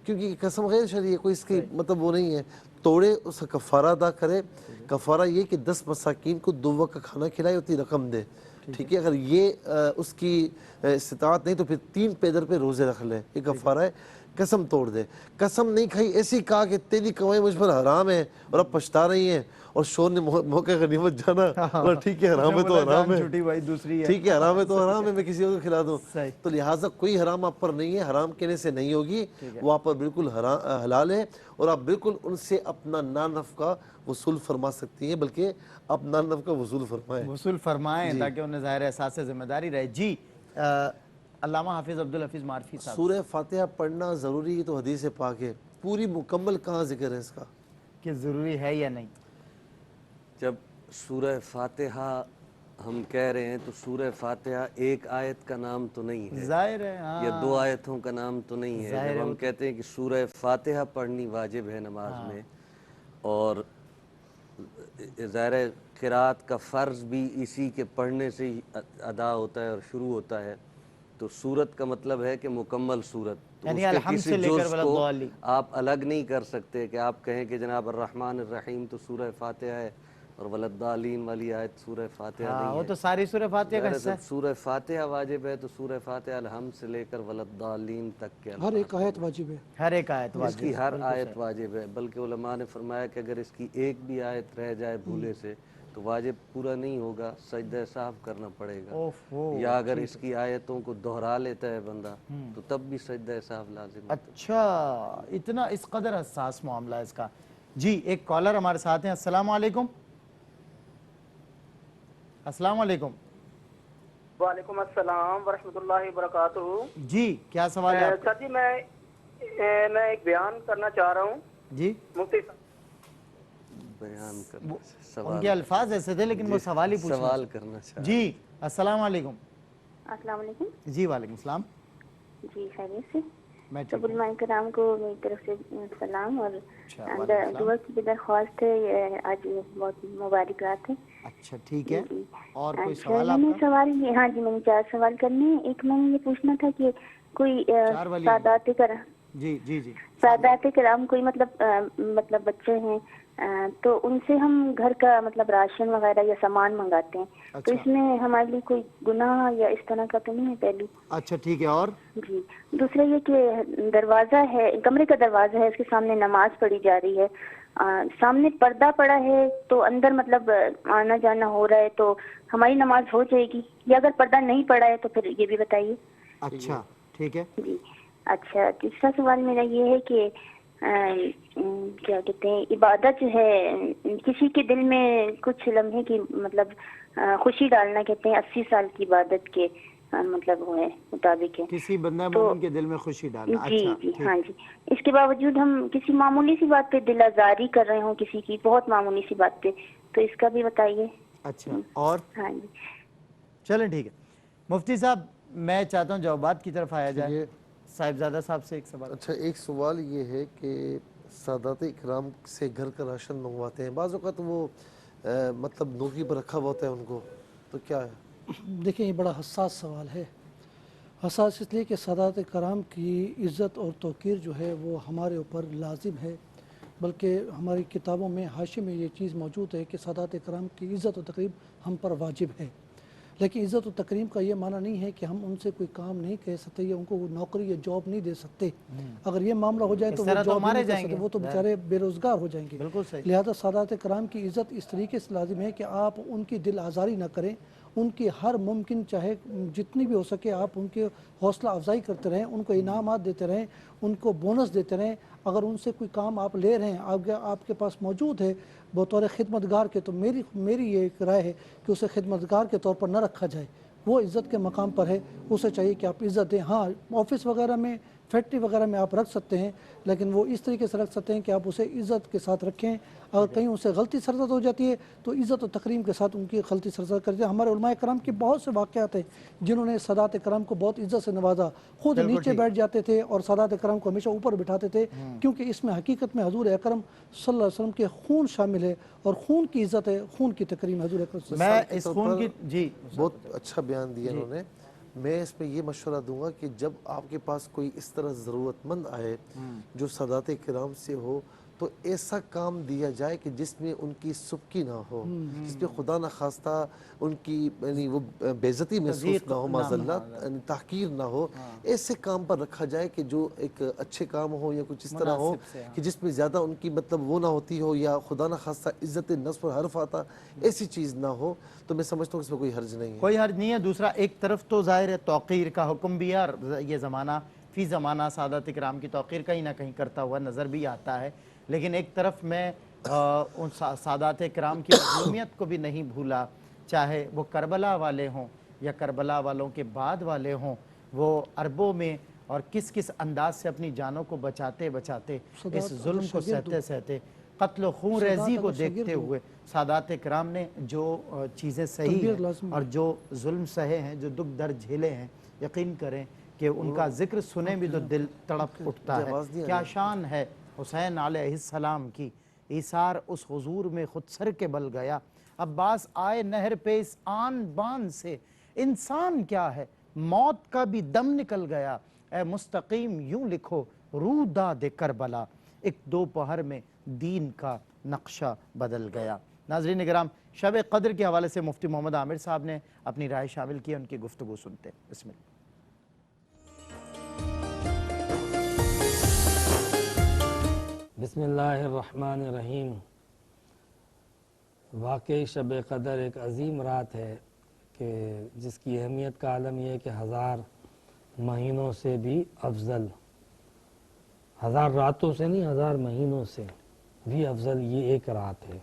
کیونکہ قسم غیر شرعی ہے، کوئی اس کی مطلب وہ نہیں ہے، توڑے، اس کا کفارہ ادا کرے. کفارہ یہ کہ 10 مساکین کو 2 وقت کا کھانا کھلائے، اتنی رقم دے. ٹھیک ہے، اگر یہ اس کی استطاعت نہیں تو پھر 3 پیدر پہ روزے رکھ لے، یہ کفارہ ہے. قسم توڑ دے. قسم نہیں کھائی، ایسی کہا کہ تیری کمائی مجھ پر حرام ہے اور اب پچھتا رہی ہیں اور شور نے موقع غنیمت جانا، ٹھیک ہے حرام ہے تو حرام ہے، ٹھیک ہے حرام ہے تو حرام ہے، میں کسی اور کو کھلا دوں. تو لہٰذا کوئی حرام آپ پر نہیں ہے، حرام کہنے سے نہیں ہوگی، وہ آپ پر بالکل حلال ہے اور آپ بالکل ان سے اپنا نانفقہ وصول فرما سکتی ہیں، بلکہ آپ نانفقہ وصول فرمائیں تاکہ انہیں ظاہر احساس ذمہ داری رہے. جی علامہ حافظ عبدالحفیظ معرفی صاحب، سورہ فاتحہ پڑھنا ضروری ہے تو حدیث پاک ہے، پوری مکمل کہاں ذکر ہے اس کا کہ ضروری ہے یا نہیں؟ جب سورہ فاتحہ ہم کہہ رہے ہیں تو سورہ فاتحہ ایک آیت کا نام تو نہیں ہے، ظاہر ہے ہاں، یا 2 آیتوں کا نام تو نہیں ہے۔ جب ہم کہتے ہیں کہ سورہ فاتحہ پڑھنی واجب ہے نماز میں، اور ظاہر ہے قرات کا فرض بھی اسی کے پڑھنے سے ہی ادا ہوتا ہے اور شروع ہوتا ہے، تو سورت کا مطلب ہے کہ مکمل سورت، تو اس کے کسی جز کو آپ الگ نہیں کر سکتے کہ آپ کہیں کہ جناب الرحمن الرحیم تو سورہ فاتحہ ہے اور ولدالین والی آیت سورہ فاتحہ نہیں ہے۔ وہ تو ساری سورہ فاتحہ کا حصہ ہے۔ سورہ فاتحہ واجب ہے تو سورہ فاتحہ الحمد سے لے کر ولدالین تک کے ہر ایک آیت واجب ہے، ہر ایک آیت واجب ہے، اس کی ہر آیت واجب ہے، بلکہ علماء نے فرمایا کہ اگر اس کی ایک بھی آیت رہ جائے بھولے سے تو واجب پورا نہیں ہوگا، سجدہ سہو کرنا پڑے گا، یا اگر اس کی آیتوں کو دہرا لیتا ہے بندہ تو تب بھی سجدہ سہو لازم ہے۔ اچھا، اتنا اس قدر حساس معاملہ ہے اس کا۔ جی ایک کالر ہمارے ساتھ ہیں، السلام علیکم۔ السلام علیکم۔ وعلیکم السلام ورحمۃ اللہ وبرکاتہ۔ جی کیا سوال ہے؟ سر جی میں ایک بیان کرنا چاہ رہا ہوں۔ جی مفتی بیان کرنا، ان کے الفاظ ایسے تھے لیکن وہ سوال ہی پوچھنا، سوال کرنا چاہ جی السلام علیکم۔ السلام علیکم۔ جی وعلیکم السلام۔ جی خیریت سے؟ میں سب علماء کرام کو میری طرف سے سلام اور دعا کی درخواست ہے، آج بہت مبارک رات ہے۔ اچھا ٹھیک ہے، اور کوئی اچھا سوال میں نے آپ کا؟ سوال یہ، ہاں جی میں نے 4 سوال کرنے ہیں۔ ایک میں نے یہ پوچھنا تھا کہ کوئی سادات کرام، جی جی جی سادات کرام کوئی مطلب بچے ہیں تو ان سے ہم گھر کا مطلب راشن وغیرہ یا سامان منگاتے ہیں، تو اس میں ہمارے لیے کوئی گناہ یا اس طرح کا تو نہیں ہے؟ پہلو اچھا ٹھیک ہے، اور جی دوسرا یہ کہ دروازہ ہے، کمرے کا دروازہ ہے، اس کے سامنے نماز پڑھی جا رہی ہے، سامنے پردہ پڑا ہے تو اندر مطلب آنا جانا ہو رہا ہے، تو ہماری نماز ہو جائے گی؟ یا اگر پردہ نہیں پڑا ہے تو پھر یہ بھی بتائیے۔ اچھا ٹھیک ہے جی اچھا، تیسرا سوال میرا یہ ہے کہ کیا کہتے ہیں، عبادت جو ہے کسی کے دل میں کچھ لمحے کی مطلب خوشی ڈالنا، کہتے ہیں 80 سال کی عبادت کے مطلب وہ ہے مطابق ہے، کسی بندہ مومن کے دل میں خوشی ڈالنا۔ جی جی ہاں جی، اس کے باوجود ہم کسی معمولی سی بات پہ دل آزاری کر رہے ہوں کسی کی، بہت معمولی سی بات پہ، تو اس کا بھی بتائیے۔ اچھا اور ہاں جی چلیں ٹھیک ہے، مفتی صاحب میں چاہتا ہوں جوابات کی طرف آیا جائے۔ صاحبزادہ صاحب سے ایک سوال۔ اچھا ایک سوال یہ ہے کہ سادات اکرام سے گھر کا راشن منگواتے ہیں، بعض اوقات وہ مطلب نوکری پر رکھا ہوا ہوتا ہے ان کو، تو کیا ہے؟ دیکھیں یہ بڑا حساس سوال ہے، حساس اس لیے کہ سادات کرام کی عزت اور توقیر جو ہے وہ ہمارے اوپر لازم ہے، بلکہ ہماری کتابوں میں حاشیے میں یہ چیز موجود ہے کہ سادات کرام کی عزت و تقریب ہم پر واجب ہے، لیکن عزت و تکریم کا یہ معنی نہیں ہے کہ ہم ان سے کوئی کام نہیں کہہ سکتے یا ان کو وہ نوکری یا جاب نہیں دے سکتے۔ اگر یہ معاملہ ہو جائے تو وہ جاب نہیں کر سکتے، وہ تو بیچارے بے روزگار ہو جائیں گے۔ لہذا سادات کرام کی عزت اس طریقے سے لازم ہے کہ آپ ان کی دل آزاری نہ کریں، ان کی ہر ممکن چاہے جتنی بھی ہو سکے آپ ان کے حوصلہ افزائی کرتے رہیں، ان کو انعامات دیتے رہیں، ان کو بونس دیتے رہیں۔ اگر ان سے کوئی کام آپ لے رہے ہیں، آپ کے پاس موجود ہے بطور خدمتگار کے، تو میری یہ ایک رائے ہے کہ اسے خدمتگار کے طور پر نہ رکھا جائے، وہ عزت کے مقام پر ہے، اسے چاہیے کہ آپ عزت دیں۔ ہاں آفس وغیرہ میں، فیکٹری وغیرہ میں آپ رکھ سکتے ہیں، لیکن وہ اس طریقے سے رکھ سکتے ہیں کہ آپ اسے عزت کے ساتھ رکھیں۔ اگر کہیں اسے غلطی سرزد ہو جاتی ہے تو عزت و تکریم کے ساتھ ان کی غلطی سرزد کر دیں۔ ہمارے علماء کرام کے بہت سے واقعات ہیں جنہوں نے سادات کرام کو بہت عزت سے نوازا، خود نیچے بیٹھ جاتے تھے اور سادات کرام کو ہمیشہ اوپر بٹھاتے تھے، کیونکہ اس میں حقیقت میں حضور اکرم صلی اللہ علیہ وسلم کے خون شامل ہے، اور خون کی عزت ہے، خون کی تکریم حضور اکرم صلی اللہ علیہ وسلم۔ میں اس خون کی جی بہت اچھا بیان دیا انہوں نے۔ میں اس میں یہ مشورہ دوں گا کہ جب آپ کے پاس کوئی اس طرح ضرورت مند آئے جو سادات کرام سے ہو، تو ایسا کام دیا جائے کہ جس میں ان کی سبکی نہ ہو، جس میں خدا نخواستہ ان کی یعنی وہ بے عزتی محسوس نہ ہو، معذلت تحقیر نہ ہو، ایسے کام پر رکھا جائے کہ جو ایک اچھے کام ہو یا کچھ اس طرح ہو کہ جس میں زیادہ ان کی مطلب وہ نہ ہوتی ہو، یا خدا نخواستہ عزت نفس پر حرف آتا، ایسی چیز نہ ہو، تو میں سمجھتا ہوں اس میں کوئی حرج نہیں ہے۔ کوئی حرج نہیں ہے۔ دوسرا ایک طرف تو ظاہر ہے توقیر کا حکم بھی ہے، اور یہ زمانہ فی زمانہ سادات کرام کی توقیر کہیں نہ کہیں کرتا ہوا نظر بھی آتا ہے، لیکن ایک طرف میں ان سادات کرام کی مظلومیت کو بھی نہیں بھولا، چاہے وہ کربلا والے ہوں یا کربلا والوں کے بعد والے ہوں، وہ عربوں میں اور کس کس انداز سے اپنی جانوں کو بچاتے بچاتے اس ظلم کو سہتے سہتے قتل و خون ریزی کو دیکھتے ہوئے سادات کرام نے جو چیزیں سہی ہیں اور جو ظلم سہے ہیں، جو دکھ درد جھیلے ہیں، یقین کریں کہ ان کا ذکر سنے بھی تو دل تڑپ اٹھتا ہے۔ کیا شان ہے حسین علیہ السلام کی، ایثار اس حضور میں خود سر کے بل گیا، عباس آئے نہر پہ اس آن بان سے، انسان کیا ہے موت کا بھی دم نکل گیا، اے مستقیم یوں لکھو رو داد کربلا، ایک دو پہر میں دین کا نقشہ بدل گیا۔ ناظرین کرام، شب قدر کے حوالے سے مفتی محمد عامر صاحب نے اپنی رائے شامل کی، ان کی گفتگو سنتے ہیں۔ بسم اللہ۔ بسم اللہ الرحمن الرحیم۔ واقعی شب قدر ایک عظیم رات ہے کہ جس کی اہمیت کا عالم یہ ہے کہ 1000 مہینوں سے بھی افضل، 1000 راتوں سے نہیں، 1000 مہینوں سے بھی افضل یہ ایک رات ہے۔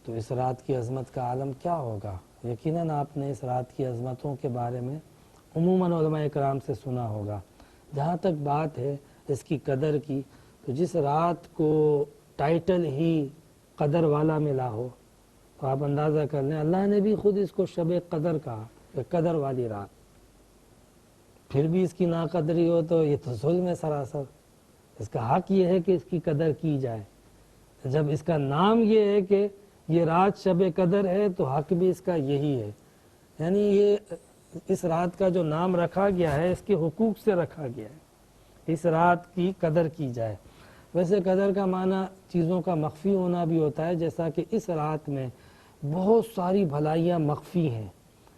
تو اس رات کی عظمت کا عالم کیا ہوگا؟ یقیناً آپ نے اس رات کی عظمتوں کے بارے میں عموماً علماء کرام سے سنا ہوگا۔ جہاں تک بات ہے اس کی قدر کی، تو جس رات کو ٹائٹل ہی قدر والا ملا ہو تو آپ اندازہ کر لیں، اللہ نے بھی خود اس کو شب قدر کہا کہ قدر والی رات، پھر بھی اس کی ناقدری ہو تو یہ تو ظلم ہے سراسر۔ اس کا حق یہ ہے کہ اس کی قدر کی جائے۔ جب اس کا نام یہ ہے کہ یہ رات شب قدر ہے تو حق بھی اس کا یہی ہے، یعنی یہ اس رات کا جو نام رکھا گیا ہے اس کے حقوق سے رکھا گیا ہے، اس رات کی قدر کی جائے۔ ویسے قدر کا معنی چیزوں کا مخفی ہونا بھی ہوتا ہے، جیسا کہ اس رات میں بہت ساری بھلائیاں مخفی ہیں۔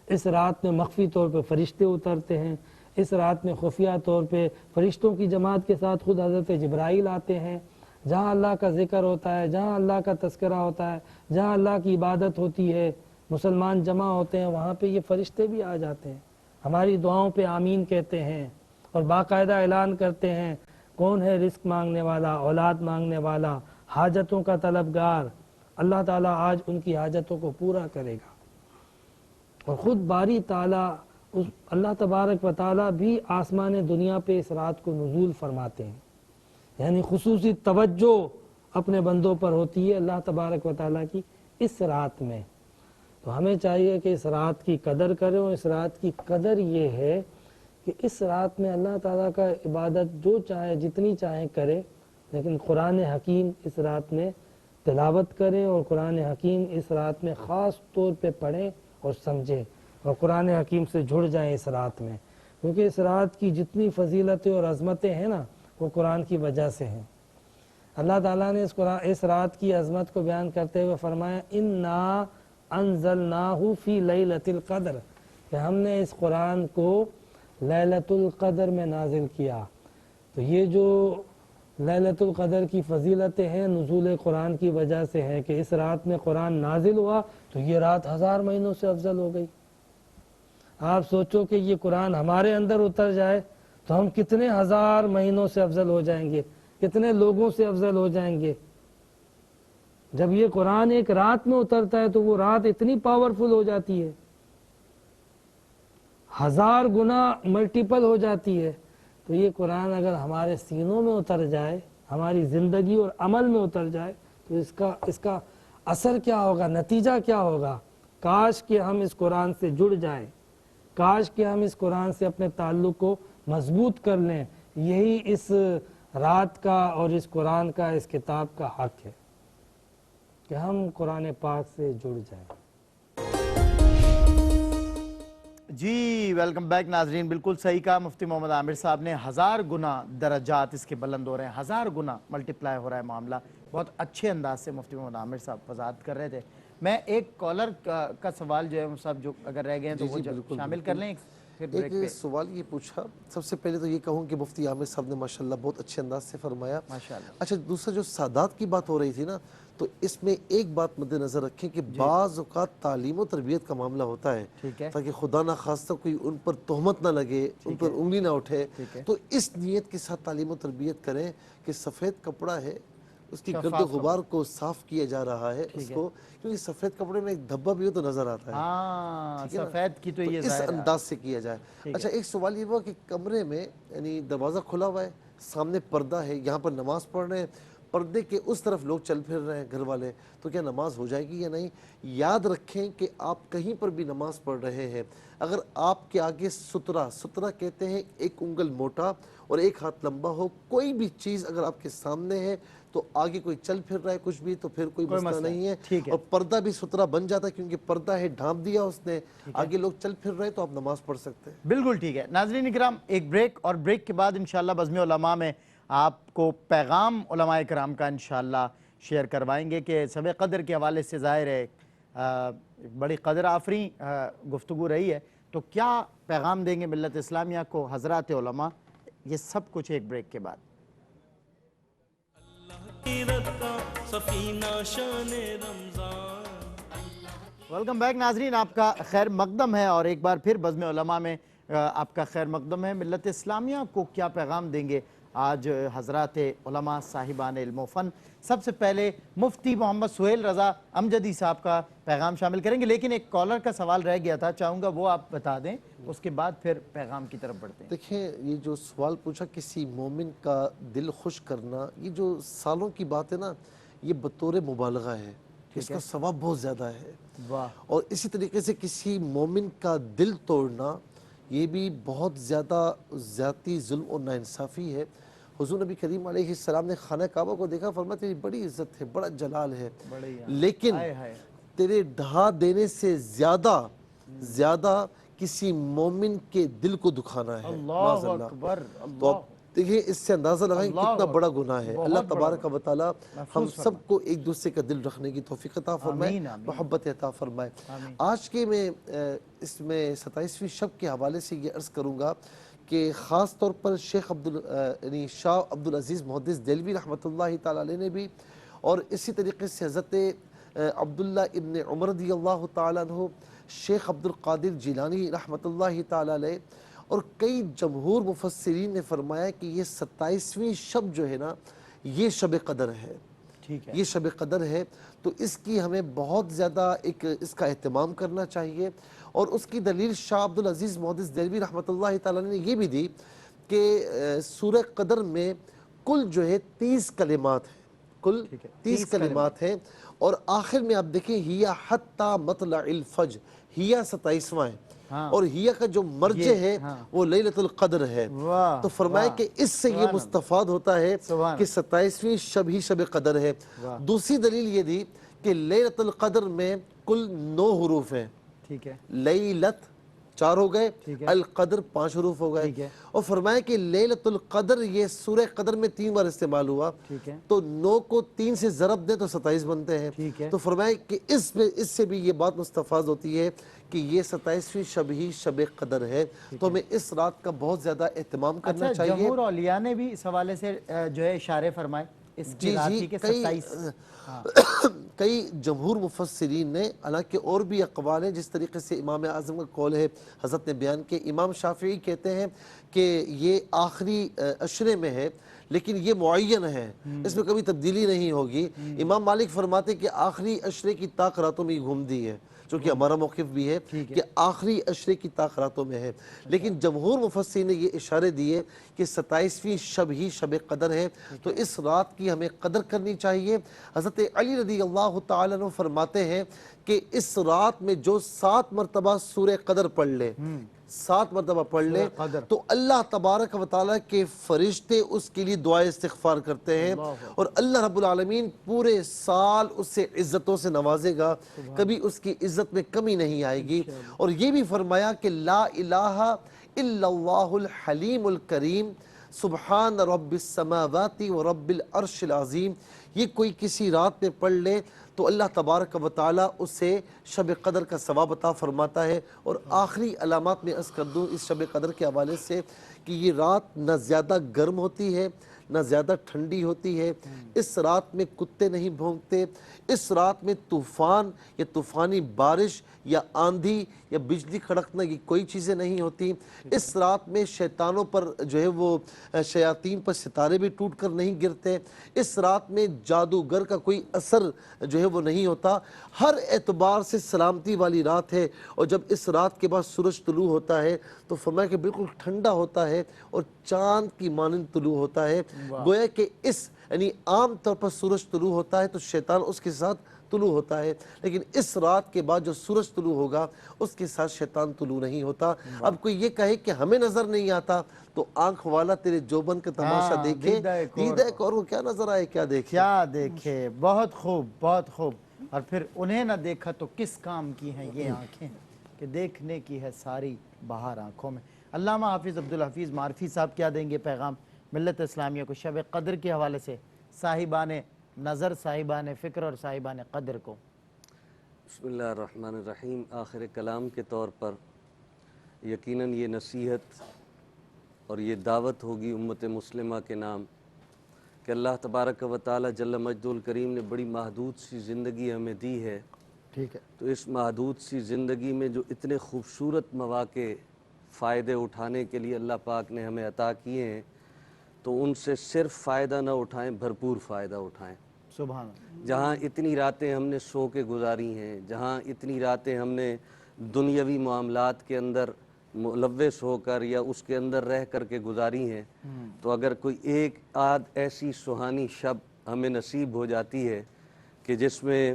اس رات میں مخفی طور پہ فرشتے اترتے ہیں، اس رات میں خفیہ طور پہ فرشتوں کی جماعت کے ساتھ خود حضرت جبرائیل آتے ہیں۔ جہاں اللہ کا ذکر ہوتا ہے، جہاں اللہ کا تذکرہ ہوتا ہے، جہاں اللہ کی عبادت ہوتی ہے، مسلمان جمع ہوتے ہیں، وہاں پہ یہ فرشتے بھی آ جاتے ہیں، ہماری دعاؤں پہ آمین کہتے ہیں اور باقاعدہ اعلان کرتے ہیں کون ہے رزق مانگنے والا، اولاد مانگنے والا، حاجتوں کا طلبگار، اللہ تعالیٰ آج ان کی حاجتوں کو پورا کرے گا۔ اور خود باری تعالیٰ اللہ تبارک و تعالیٰ بھی آسمان دنیا پہ اس رات کو نزول فرماتے ہیں، یعنی خصوصی توجہ اپنے بندوں پر ہوتی ہے اللہ تبارک و تعالیٰ کی اس رات میں۔ تو ہمیں چاہیے کہ اس رات کی قدر کریں، اور اس رات کی قدر یہ ہے کہ اس رات میں اللہ تعالیٰ کا عبادت جو چاہے جتنی چاہیں کرے، لیکن قرآن حکیم اس رات میں تلاوت کریں اور قرآن حکیم اس رات میں خاص طور پہ پڑھیں اور سمجھیں اور قرآن حکیم سے جڑ جائیں اس رات میں، کیونکہ اس رات کی جتنی فضیلتیں اور عظمتیں ہیں نا وہ قرآن کی وجہ سے ہیں۔ اللہ تعالیٰ نے اس رات کی عظمت کو بیان کرتے ہوئے فرمایا اِنَّا أَنزَلْنَاهُ فِي لَيْلَةِ الْقَدْرِ، کہ ہم نے اس قرآن کو لیلۃ القدر میں نازل کیا۔ تو یہ جو لیلۃ القدر کی فضیلتیں ہیں نزول قرآن کی وجہ سے ہیں کہ اس رات میں قرآن نازل ہوا تو یہ رات 1000 مہینوں سے افضل ہو گئی۔ آپ سوچو کہ یہ قرآن ہمارے اندر اتر جائے تو ہم کتنے 1000 مہینوں سے افضل ہو جائیں گے، کتنے لوگوں سے افضل ہو جائیں گے۔ جب یہ قرآن ایک رات میں اترتا ہے تو وہ رات اتنی پاورفل ہو جاتی ہے، 1000 گنا ملٹیپل ہو جاتی ہے۔ تو یہ قرآن اگر ہمارے سینوں میں اتر جائے، ہماری زندگی اور عمل میں اتر جائے تو اس کا اثر کیا ہوگا، نتیجہ کیا ہوگا۔ کاش کہ ہم اس قرآن سے جڑ جائیں، کاش کہ ہم اس قرآن سے اپنے تعلق کو مضبوط کر لیں۔ یہی اس رات کا اور اس قرآن کا، اس کتاب کا حق ہے کہ ہم قرآن پاک سے جڑ جائیں۔ جی ویلکم بیک ناظرین، بالکل صحیح کہا مفتی محمد عامر صاحب نے، 1000 گنا درجات اس کے بلند ہو رہے ہیں، 1000 گنا ملٹیپلائی ہو رہا ہے معاملہ۔ بہت اچھے انداز سے مفتی محمد عامر صاحب وضاحت کر رہے تھے۔ میں ایک کالر کا سوال جو ہے صاحب جو اگر رہ گئے ہیں تو وہ شامل کر لیں۔ ایک سوال یہ پوچھا، سب سے پہلے تو یہ کہوں کہ مفتی عامر صاحب نے ماشاءاللہ بہت اچھے انداز سے فرمایا۔ اچھا دوسرا جو سادات کی بات ہو رہی تھی نا، تو اس میں ایک بات مد نظر رکھیں کہ بعض اوقات تعلیم و تربیت کا معاملہ ہوتا ہے تاکہ خدا نہ خواستہ کوئی ان پر تہمت نہ لگے، ان پر انگلی نہ اٹھے، تو اس نیت کے ساتھ تعلیم و تربیت کریں کہ سفید کپڑا ہے اس کی گرد و غبار کو صاف کیا جا رہا ہے اس کو، کیونکہ سفید کپڑے میں ایک دھبا بھی ہو تو نظر آتا ہے، سفید کی تو یہ اس انداز سے کیا جائے۔ اچھا ایک سوال یہ ہوا کہ کمرے میں یعنی دروازہ کھلا ہوا ہے، سامنے پردہ ہے، یہاں پر نماز پڑھ رہے ہیں، پردے کے اس طرف لوگ چل پھر رہے ہیں گھر والے، تو کیا نماز ہو جائے گی یا نہیں؟ یاد رکھیں کہ آپ کہیں پر بھی نماز پڑھ رہے ہیں، اگر آپ کے آگے سترہ کہتے ہیں ایک انگل موٹا اور ایک ہاتھ لمبا ہو، کوئی بھی چیز اگر آپ کے سامنے ہے تو آگے کوئی چل پھر رہا ہے کچھ بھی، تو پھر کوئی مسئلہ نہیں ہے، اور پردہ بھی سترہ بن جاتا ہے کیونکہ پردہ ہے، ڈھانپ دیا اس نے، آگے لوگ چل پھر رہے تو آپ نماز پڑھ سکتے ہیں۔ بالکل ٹھیک ہے ناظرین اکرام، ایک بریک، اور بریک کے بعد انشاءاللہ بزم علماء میں آپ کو پیغام علماء کرام کا انشاءاللہ شیئر کروائیں گے کہ شب قدر کے حوالے سے ظاہر ہے ایک بڑی قدر آفری گفتگو رہی ہے، تو کیا پیغام دیں گے ملت اسلامیہ کو حضرات علماء؟ یہ سب کچھ ایک بریک کے بعد۔ ویلکم بیک ناظرین، آپ کا خیر مقدم ہے، اور ایک بار پھر بزم علماء میں آپ کا خیر مقدم ہے۔ ملت اسلامیہ کو کیا پیغام دیں گے آج حضرات علماء صاحبان علم و فن؟ سب سے پہلے مفتی محمد سہیل رضا امجدی صاحب کا پیغام شامل کریں گے، لیکن ایک کالر کا سوال رہ گیا تھا، چاہوں گا وہ آپ بتا دیں، اس کے بعد پھر پیغام کی طرف بڑھتے ہیں۔ دیکھیں، یہ جو سوال پوچھا کسی مومن کا دل خوش کرنا، یہ جو سالوں کی بات ہے نا، یہ بطور مبالغہ ہے، اس کا ثواب بہت زیادہ ہے، اور اسی طریقے سے کسی مومن کا دل توڑنا یہ بھی بہت زیادہ زیادتی، ظلم اور ناانصافی ہے۔ حضور نبی کریم علیہ السلام نے خانہ کعبہ کو دیکھا، فرمایا تیری بڑی عزت ہے، بڑا جلال ہے، لیکن تیرے ڈھا دینے سے زیادہ کسی مومن کے دل کو دکھانا ہے۔ اللہ اکبر، تو دیکھیں، اس سے اندازہ لگائیں کتنا بڑا گناہ ہے۔ اللہ تبارک و تعالی ہم سب کو ایک دوسرے کا دل رکھنے کی توفیق عطا فرمائے، محبت عطا فرمائے۔ آج کے میں اس میں 27ویں شب کے حوالے سے یہ عرض کروں گا کہ خاص طور پر شیخ شاہ عبدالعزیز محدث دہلوی رحمۃ اللہ تعالی علیہ نے بھی، اور اسی طریقے سے حضرت عبداللہ ابن عمر رضی اللہ تعالیٰ عنہ، شیخ عبدالقادر جیلانی رحمۃ اللہ تعالی علیہ، اور کئی جمہور مفسرین نے فرمایا کہ یہ 27ویں شب جو ہے نا، یہ شب قدر ہے، یہ شب قدر ہے، تو اس کی ہمیں بہت زیادہ اس کا اہتمام کرنا چاہیے۔ اور اس کی دلیل شاہ عبدالعزیز محدث دہلوی رحمۃ اللہ تعالیٰ نے یہ بھی دی کہ سورہ قدر میں کل جو ہے 30 کلمات ہیں، کل 30 کلمات ہیں، اور آخر میں آپ دیکھیں ہیا حتی مطلع الفجر، ہیا 27واں ہے، اور ہیا کا جو مرجع ہے وہ لیلۃ القدر ہے، تو فرمایا کہ اس سے یہ مستفاد ہوتا ہے کہ 27ویں شب ہی شب قدر ہے۔ دوسری دلیل یہ دی کہ لیلۃ القدر میں کل 9 حروف ہیں، لیلت 4 ہو گئے، القدر 5 حروف ہو گئے، اور فرمایا کہ لیلۃ القدر یہ سورہ قدر میں 3 بار استعمال ہوا، تو 9 کو 3 سے ضرب دیں تو 27 بنتے ہیں، تو فرمایا کہ اس سے بھی یہ بات مستفاد ہوتی ہے کہ یہ 27ویں شب ہی شب قدر ہے، تو ہمیں اس رات کا بہت زیادہ اہتمام کرنا چاہیے۔ جمہور اولیاء نے بھی اس حوالے سے جو ہے اشارے فرمائے اس کی رات ہی کے 27۔ کئی جمہور مفسرین نے، حالانکہ اور بھی اقوال ہیں، جس طریقے سے امام اعظم کا قول ہے، حضرت نے بیان کہ امام شافعی کہتے ہیں کہ یہ آخری عشرے میں ہے، لیکن یہ معین ہے، اس میں کبھی تبدیلی نہیں ہوگی۔ امام مالک فرماتے کہ آخری عشرے کی طاق راتوں میں گھوم دی ہے، جو کہ ہمارا موقف بھی ہے کہ آخری عشرے کی طاق راتوں میں ہے، لیکن جمہور مفسرین نے یہ اشارے دیے کہ 27ویں شب ہی شب قدر ہے، تو اس رات کی ہمیں قدر کرنی چاہیے۔ حضرت علی رضی اللہ تعالیٰ عنہ فرماتے ہیں کہ اس رات میں جو 7 مرتبہ سورہ قدر پڑھ لے، 7 مرتبہ پڑھ لے، تو اللہ تبارک و تعالیٰ کے فرشتے اس کے لیے دعائے استغفار کرتے ہیں، اور اللہ رب العالمین پورے سال اس سے عزتوں سے نوازے گا، کبھی اس کی عزت میں کمی نہیں آئے گی۔ اور یہ بھی فرمایا کہ لا الہ الا اللہ الحلیم الکریم سبحان رب السماوات و رب العرش العظیم، یہ کوئی کسی رات میں پڑھ لے تو اللہ تبارک و تعالیٰ اسے شب قدر کا ثواب عطا فرماتا ہے۔ اور آخری علامات میں عرض کر دوں اس شب قدر کے حوالے سے کہ یہ رات نہ زیادہ گرم ہوتی ہے نہ زیادہ ٹھنڈی ہوتی ہے، اس رات میں کتے نہیں بھونکتے، اس رات میں طوفان یا طوفانی بارش یا آندھی یا بجلی کڑکنا یہ کوئی چیزیں نہیں ہوتی، اس رات میں شیطانوں پر جو ہے وہ شیاطین پر ستارے بھی ٹوٹ کر نہیں گرتے، اس رات میں جادوگر کا کوئی اثر جو ہے وہ نہیں ہوتا. ہر اعتبار سے سلامتی والی رات ہے. اور جب اس رات کے بعد سورج طلوع ہوتا ہے تو فرمایا کہ بالکل ٹھنڈا ہوتا ہے اور چاند کی مانند طلوع ہوتا ہے. گویا کہ اس یعنی عام طور پر سورج طلوع ہوتا ہے تو شیطان اس کے ساتھ طلوع ہوتا ہے، لیکن اس رات کے بعد جو سورج طلوع ہوگا اس کے ساتھ شیطان طلوع نہیں ہوتا. اب کوئی یہ کہے کہ ہمیں نظر نہیں آتا تو آنکھ والا تیرے جوبن کا تماشا دیکھے، دیدہ ایک اور کیا نظر آئے کیا دیکھے. کیا دیکھے. بہت خوب بہت خوب. اور پھر انہیں نہ دیکھا تو کس کام کی ہیں یہ آنکھیں کہ دیکھنے کی ہے ساری بہار آنکھوں میں. علامہ حافظ عبدالحفیظ معرفی صاحب کیا دیں گے پیغام ملت اسلامیہ کو شب قدر کے حوالے سے، صاحبان نظر، صاحبان فکر اور صاحبان قدر کو؟ بسم اللہ الرحمن الرحیم. آخر کلام کے طور پر یقیناً یہ نصیحت اور یہ دعوت ہوگی امت مسلمہ کے نام کہ اللہ تبارک و تعالی جل مجدہ الکریم نے بڑی محدود سی زندگی ہمیں دی ہے. ٹھیک ہے. تو اس محدود سی زندگی میں جو اتنے خوبصورت مواقع فائدے اٹھانے کے لیے اللہ پاک نے ہمیں عطا کیے ہیں تو ان سے صرف فائدہ نہ اٹھائیں، بھرپور فائدہ اٹھائیں. سبحان اللہ. جہاں اتنی راتیں ہم نے سو کے گزاری ہیں، جہاں اتنی راتیں ہم نے دنیاوی معاملات کے اندر ملوث ہو کر یا اس کے اندر رہ کر کے گزاری ہیں، تو اگر کوئی ایک آدھ ایسی سہانی شب ہمیں نصیب ہو جاتی ہے کہ جس میں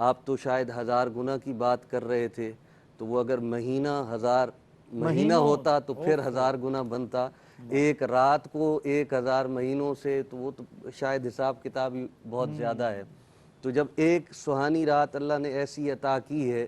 آپ تو شاید 1000 گنا کی بات کر رہے تھے، تو وہ اگر مہینہ ہوتا تو پھر 1000 گنا بنتا. ایک رات کو 1000 مہینوں سے تو وہ تو شاید حساب کتاب ہی بہت زیادہ ہے. تو جب ایک سہانی رات اللہ نے ایسی عطا کی ہے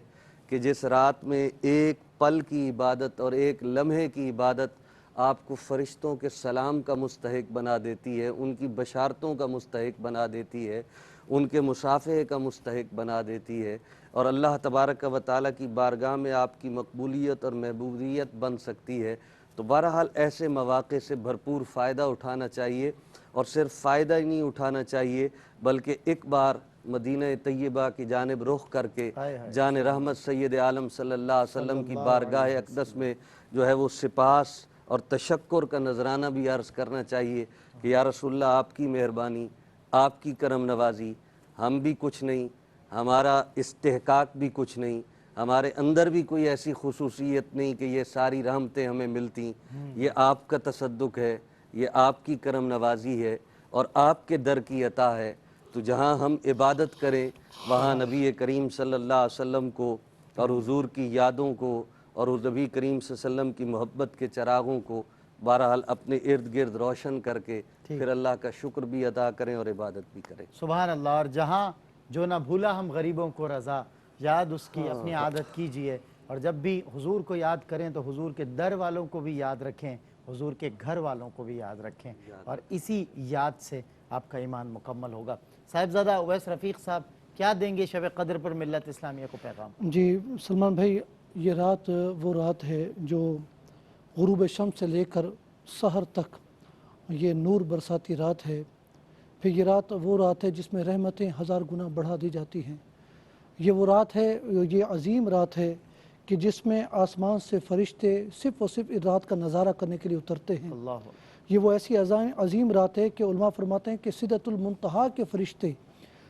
کہ جس رات میں ایک پل کی عبادت اور ایک لمحے کی عبادت آپ کو فرشتوں کے سلام کا مستحق بنا دیتی ہے، ان کی بشارتوں کا مستحق بنا دیتی ہے، ان کے مصافحے کا مستحق بنا دیتی ہے، اور اللہ تبارک و تعالیٰ کی بارگاہ میں آپ کی مقبولیت اور محبوبیت بن سکتی ہے. تو بہرحال ایسے مواقع سے بھرپور فائدہ اٹھانا چاہیے، اور صرف فائدہ ہی نہیں اٹھانا چاہیے بلکہ ایک بار مدینہ طیبہ کی جانب رخ کر کے جان رحمت سید عالم صلی اللہ علیہ وسلم کی بارگاہ اقدس میں جو ہے وہ سپاس اور تشکر کا نذرانہ بھی عرض کرنا چاہیے کہ یا رسول اللہ آپ کی مہربانی، آپ کی کرم نوازی، ہم بھی کچھ نہیں، ہمارا استحقاق بھی کچھ نہیں، ہمارے اندر بھی کوئی ایسی خصوصیت نہیں کہ یہ ساری رحمتیں ہمیں ملتی. یہ آپ کا تصدق ہے، یہ آپ کی کرم نوازی ہے اور آپ کے در کی عطا ہے. تو جہاں ہم عبادت کریں وہاں نبی کریم صلی اللہ علیہ وسلم کو اور حضور کی یادوں کو اور نبی کریم صلی اللہ علیہ وسلم کی محبت کے چراغوں کو بہرحال اپنے ارد گرد روشن کر کے پھر اللہ کا شکر بھی ادا کریں اور عبادت بھی کریں. سبحان اللہ. اور جہاں جو نہ بھولا ہم غریبوں کو رضا، یاد اس کی اپنی عادت کیجئے، اور جب بھی حضور کو یاد کریں تو حضور کے در والوں کو بھی یاد رکھیں، حضور کے گھر والوں کو بھی یاد رکھیں، اور اسی یاد سے آپ کا ایمان مکمل ہوگا. صاحبزادہ اویس رفیق صاحب کیا دیں گے شب قدر پر ملت اسلامیہ کو پیغام؟ جی سلمان بھائی، یہ رات وہ رات ہے جو غروب شمس سے لے کر سحر تک یہ نور برساتی رات ہے. پھر یہ رات وہ رات ہے جس میں رحمتیں 1000 گنا بڑھا دی جاتی ہیں. یہ وہ رات ہے، یہ عظیم رات ہے کہ جس میں آسمان سے فرشتے صرف اور صرف اس رات کا نظارہ کرنے کے لیے اترتے ہیں. یہ وہ ایسی عظیم رات ہے کہ علماء فرماتے ہیں کہ سدرۃ المنتہا کے فرشتے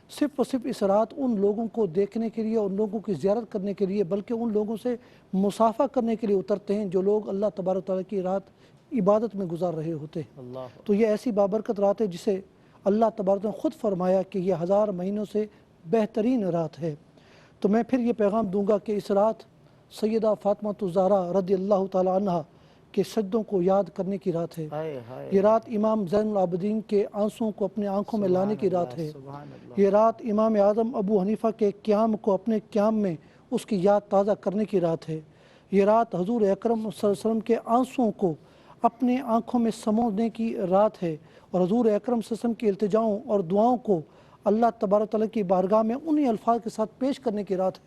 صرف اور صرف اس رات ان لوگوں کو دیکھنے کے لیے، ان لوگوں کی زیارت کرنے کے لیے، بلکہ ان لوگوں سے مصافحہ کرنے کے لیے اترتے ہیں جو لوگ اللہ تبارک و تعالیٰ کی رات عبادت میں گزار رہے ہوتے ہیں. تو یہ ایسی بابرکت رات ہے جسے اللہ تبارک نے خود فرمایا کہ یہ 1000 مہینوں سے بہترین رات ہے. تو میں پھر یہ پیغام دوں گا کہ اس رات سیدہ فاطمہ الزہرا رضی اللہ تعالی عنہ کے سجدوں کو یاد کرنے کی رات ہے. یہ رات امام زین العابدین کے آنسوں کو اپنے آنکھوں میں لانے کی رات ہے. یہ رات امام اعظم ابو حنیفہ کے قیام کو اپنے قیام میں اس کی یاد تازہ کرنے کی رات ہے. یہ رات حضور اکرم صلی اللہ علیہ وسلم کے آنسوں کو اپنے آنکھوں میں سمونے کی رات ہے، اور حضور اکرم صلی اللہ علیہ وسلم کی التجاؤں اور دعاؤں کو اللہ تبارک تعالیٰ کی بارگاہ میں انہی الفاظ کے ساتھ پیش کرنے کی رات ہے.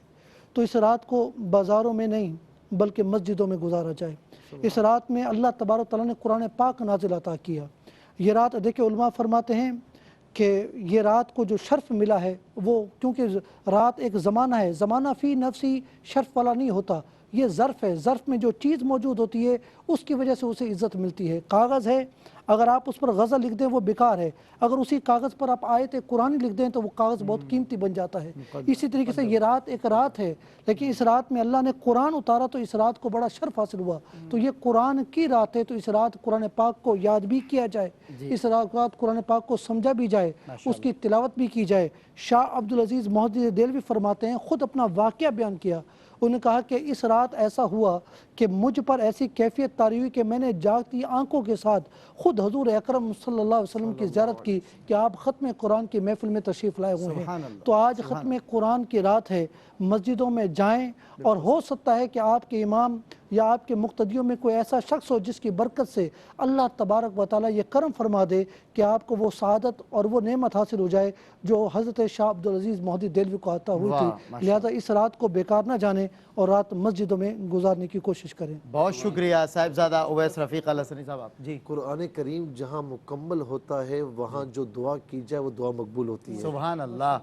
تو اس رات کو بازاروں میں نہیں بلکہ مسجدوں میں گزارا جائے. اس رات میں اللہ تبارک تعالیٰ نے قرآن پاک نازل عطا کیا. یہ رات دیکھیں علماء فرماتے ہیں کہ یہ رات کو جو شرف ملا ہے وہ کیونکہ رات ایک زمانہ ہے، زمانہ فی نفسی شرف والا نہیں ہوتا، یہ ظرف ہے، ظرف میں جو چیز موجود ہوتی ہے اس کی وجہ سے اسے عزت ملتی ہے۔ کاغذ ہے، اگر آپ اس پر غزل لکھ دیں وہ بیکار ہے، اگر اسی کاغذ پر آپ آیت قرآن لکھ دیں تو وہ کاغذ بہت قیمتی بن جاتا ہے۔ اسی طریقے سے یہ رات ایک رات ہے، لیکن اس رات میں اللہ نے قرآن اتارا تو اس رات کو بڑا شرف حاصل ہوا۔ تو یہ قرآن کی رات ہے، تو اس رات قرآن پاک کو یاد بھی کیا جائے، اس رات قرآن پاک کو سمجھا بھی جائے، اس کی تلاوت بھی کی جائے۔ شاہ عبدالعزیز محدث دہلوی فرماتے ہیں، خود اپنا واقعہ بیان کیا، انہوں نے کہا کہ اس رات ایسا ہوا کہ مجھ پر ایسی کیفیت طاری ہوئی کہ میں نے جاگتی آنکھوں کے ساتھ خود حضور اکرم صلی اللہ علیہ وسلم کی زیارت کی کہ آپ ختم قرآن کی محفل میں تشریف لائے ہوئے ہیں۔ تو آج ختم قرآن کی رات ہے، مسجدوں میں جائیں، اور ہو سکتا ہے کہ آپ کے امام یا آپ کے مقتدیوں میں کوئی ایسا شخص ہو جس کی برکت سے اللہ تبارک و تعالیٰ یہ کرم فرما دے کہ آپ کو وہ سعادت اور وہ نعمت حاصل ہو جائے جو حضرت شاہ عبدالعزیز محدث دہلوی کو عطا ہوئی تھی۔ لہذا اس رات کو بیکار نہ جانیں اور رات مسجدوں میں گزارنے کی کوشش کریں۔ بہت شکریہ صاحبزادہ اویس رفیق الحسنی صاحب۔ آپ جی، قرآن کریم جہاں مکمل ہوتا ہے وہاں جو دعا کی جائے وہ دعا مقبول ہوتی ہے۔ سبحان اللہ،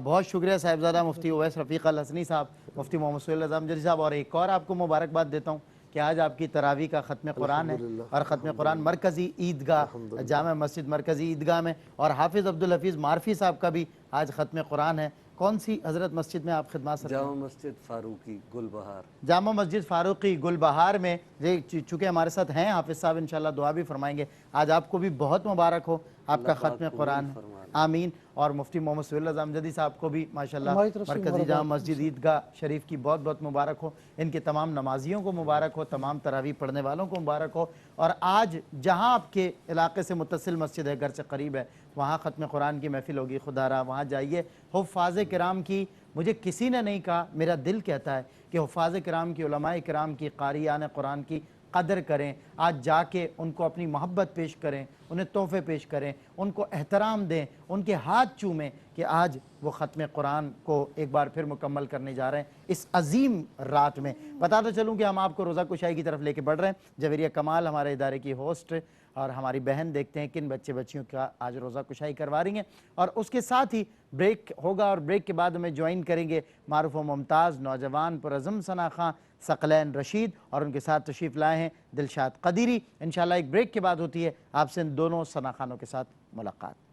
بہت شکریہ صاحبزادہ مفتی اویس رفیق الحسنی صاحب، مفتی محمد سہیل رضا امجدی صاحب، اور ایک اور آپ کو مبارکباد دیتا ہوں کہ آج آپ کی تراویح کا ختم قرآن ہے، اور ختم قرآن مرکزی عیدگاہ جامع مسجد مرکزی عیدگاہ میں، اور حافظ عبدالحفیظ معرفی صاحب کا بھی آج ختم قرآن ہے۔ کون سی حضرت مسجد میں آپ خدمات سر؟ جامع مسجد فاروقی گل بہار، جامع مسجد فاروقی گل بہار میں، چونکہ ہمارے ساتھ ہیں حافظ صاحب، انشاءاللہ دعا بھی فرمائیں گے۔ آج آپ کو بھی بہت مبارک ہو، آپ کا ختم قرآن، آمین۔ اور مفتی محمد سہیل رضا امجدی صاحب کو بھی ماشاءاللہ مرکزی جامع مسجد عیدگاہ شریف کی بہت بہت مبارک ہو، ان کے تمام نمازیوں کو مبارک ہو، تمام تراویح پڑھنے والوں کو مبارک ہو۔ اور آج جہاں آپ کے علاقے سے متصل مسجد ہے، گھر سے قریب ہے، وہاں ختم قرآن کی محفل ہوگی، خدا را وہاں جائیے۔ حفاظ کرام کی مجھے کسی نے نہیں کہا، میرا دل کہتا ہے کہ حفاظ کرام کی، علماء کرام کی، قاریان قرآن کی قدر کریں۔ آج جا کے ان کو اپنی محبت پیش کریں، انہیں تحفے پیش کریں، ان کو احترام دیں، ان کے ہاتھ چومیں کہ آج وہ ختم قرآن کو ایک بار پھر مکمل کرنے جا رہے ہیں اس عظیم رات میں۔ بتاتا چلوں کہ ہم آپ کو روزہ کشائی کی طرف لے کے بڑھ رہے ہیں۔ جویریہ کمال ہمارے ادارے کی ہوسٹ اور ہماری بہن، دیکھتے ہیں کن بچے بچیوں کا آج روزہ کشائی کروا رہی ہیں، اور اس کے ساتھ ہی بریک ہوگا، اور بریک کے بعد ہمیں جوائن کریں گے معروف و ممتاز نوجوان پرعزم ثنا خان ثقلین رشید، اور ان کے ساتھ تشریف لائے ہیں دلشاد قدیری۔ انشاءاللہ ایک بریک کے بعد ہوتی ہے آپ سے ان دونوں ثنا خانوں کے ساتھ ملاقات۔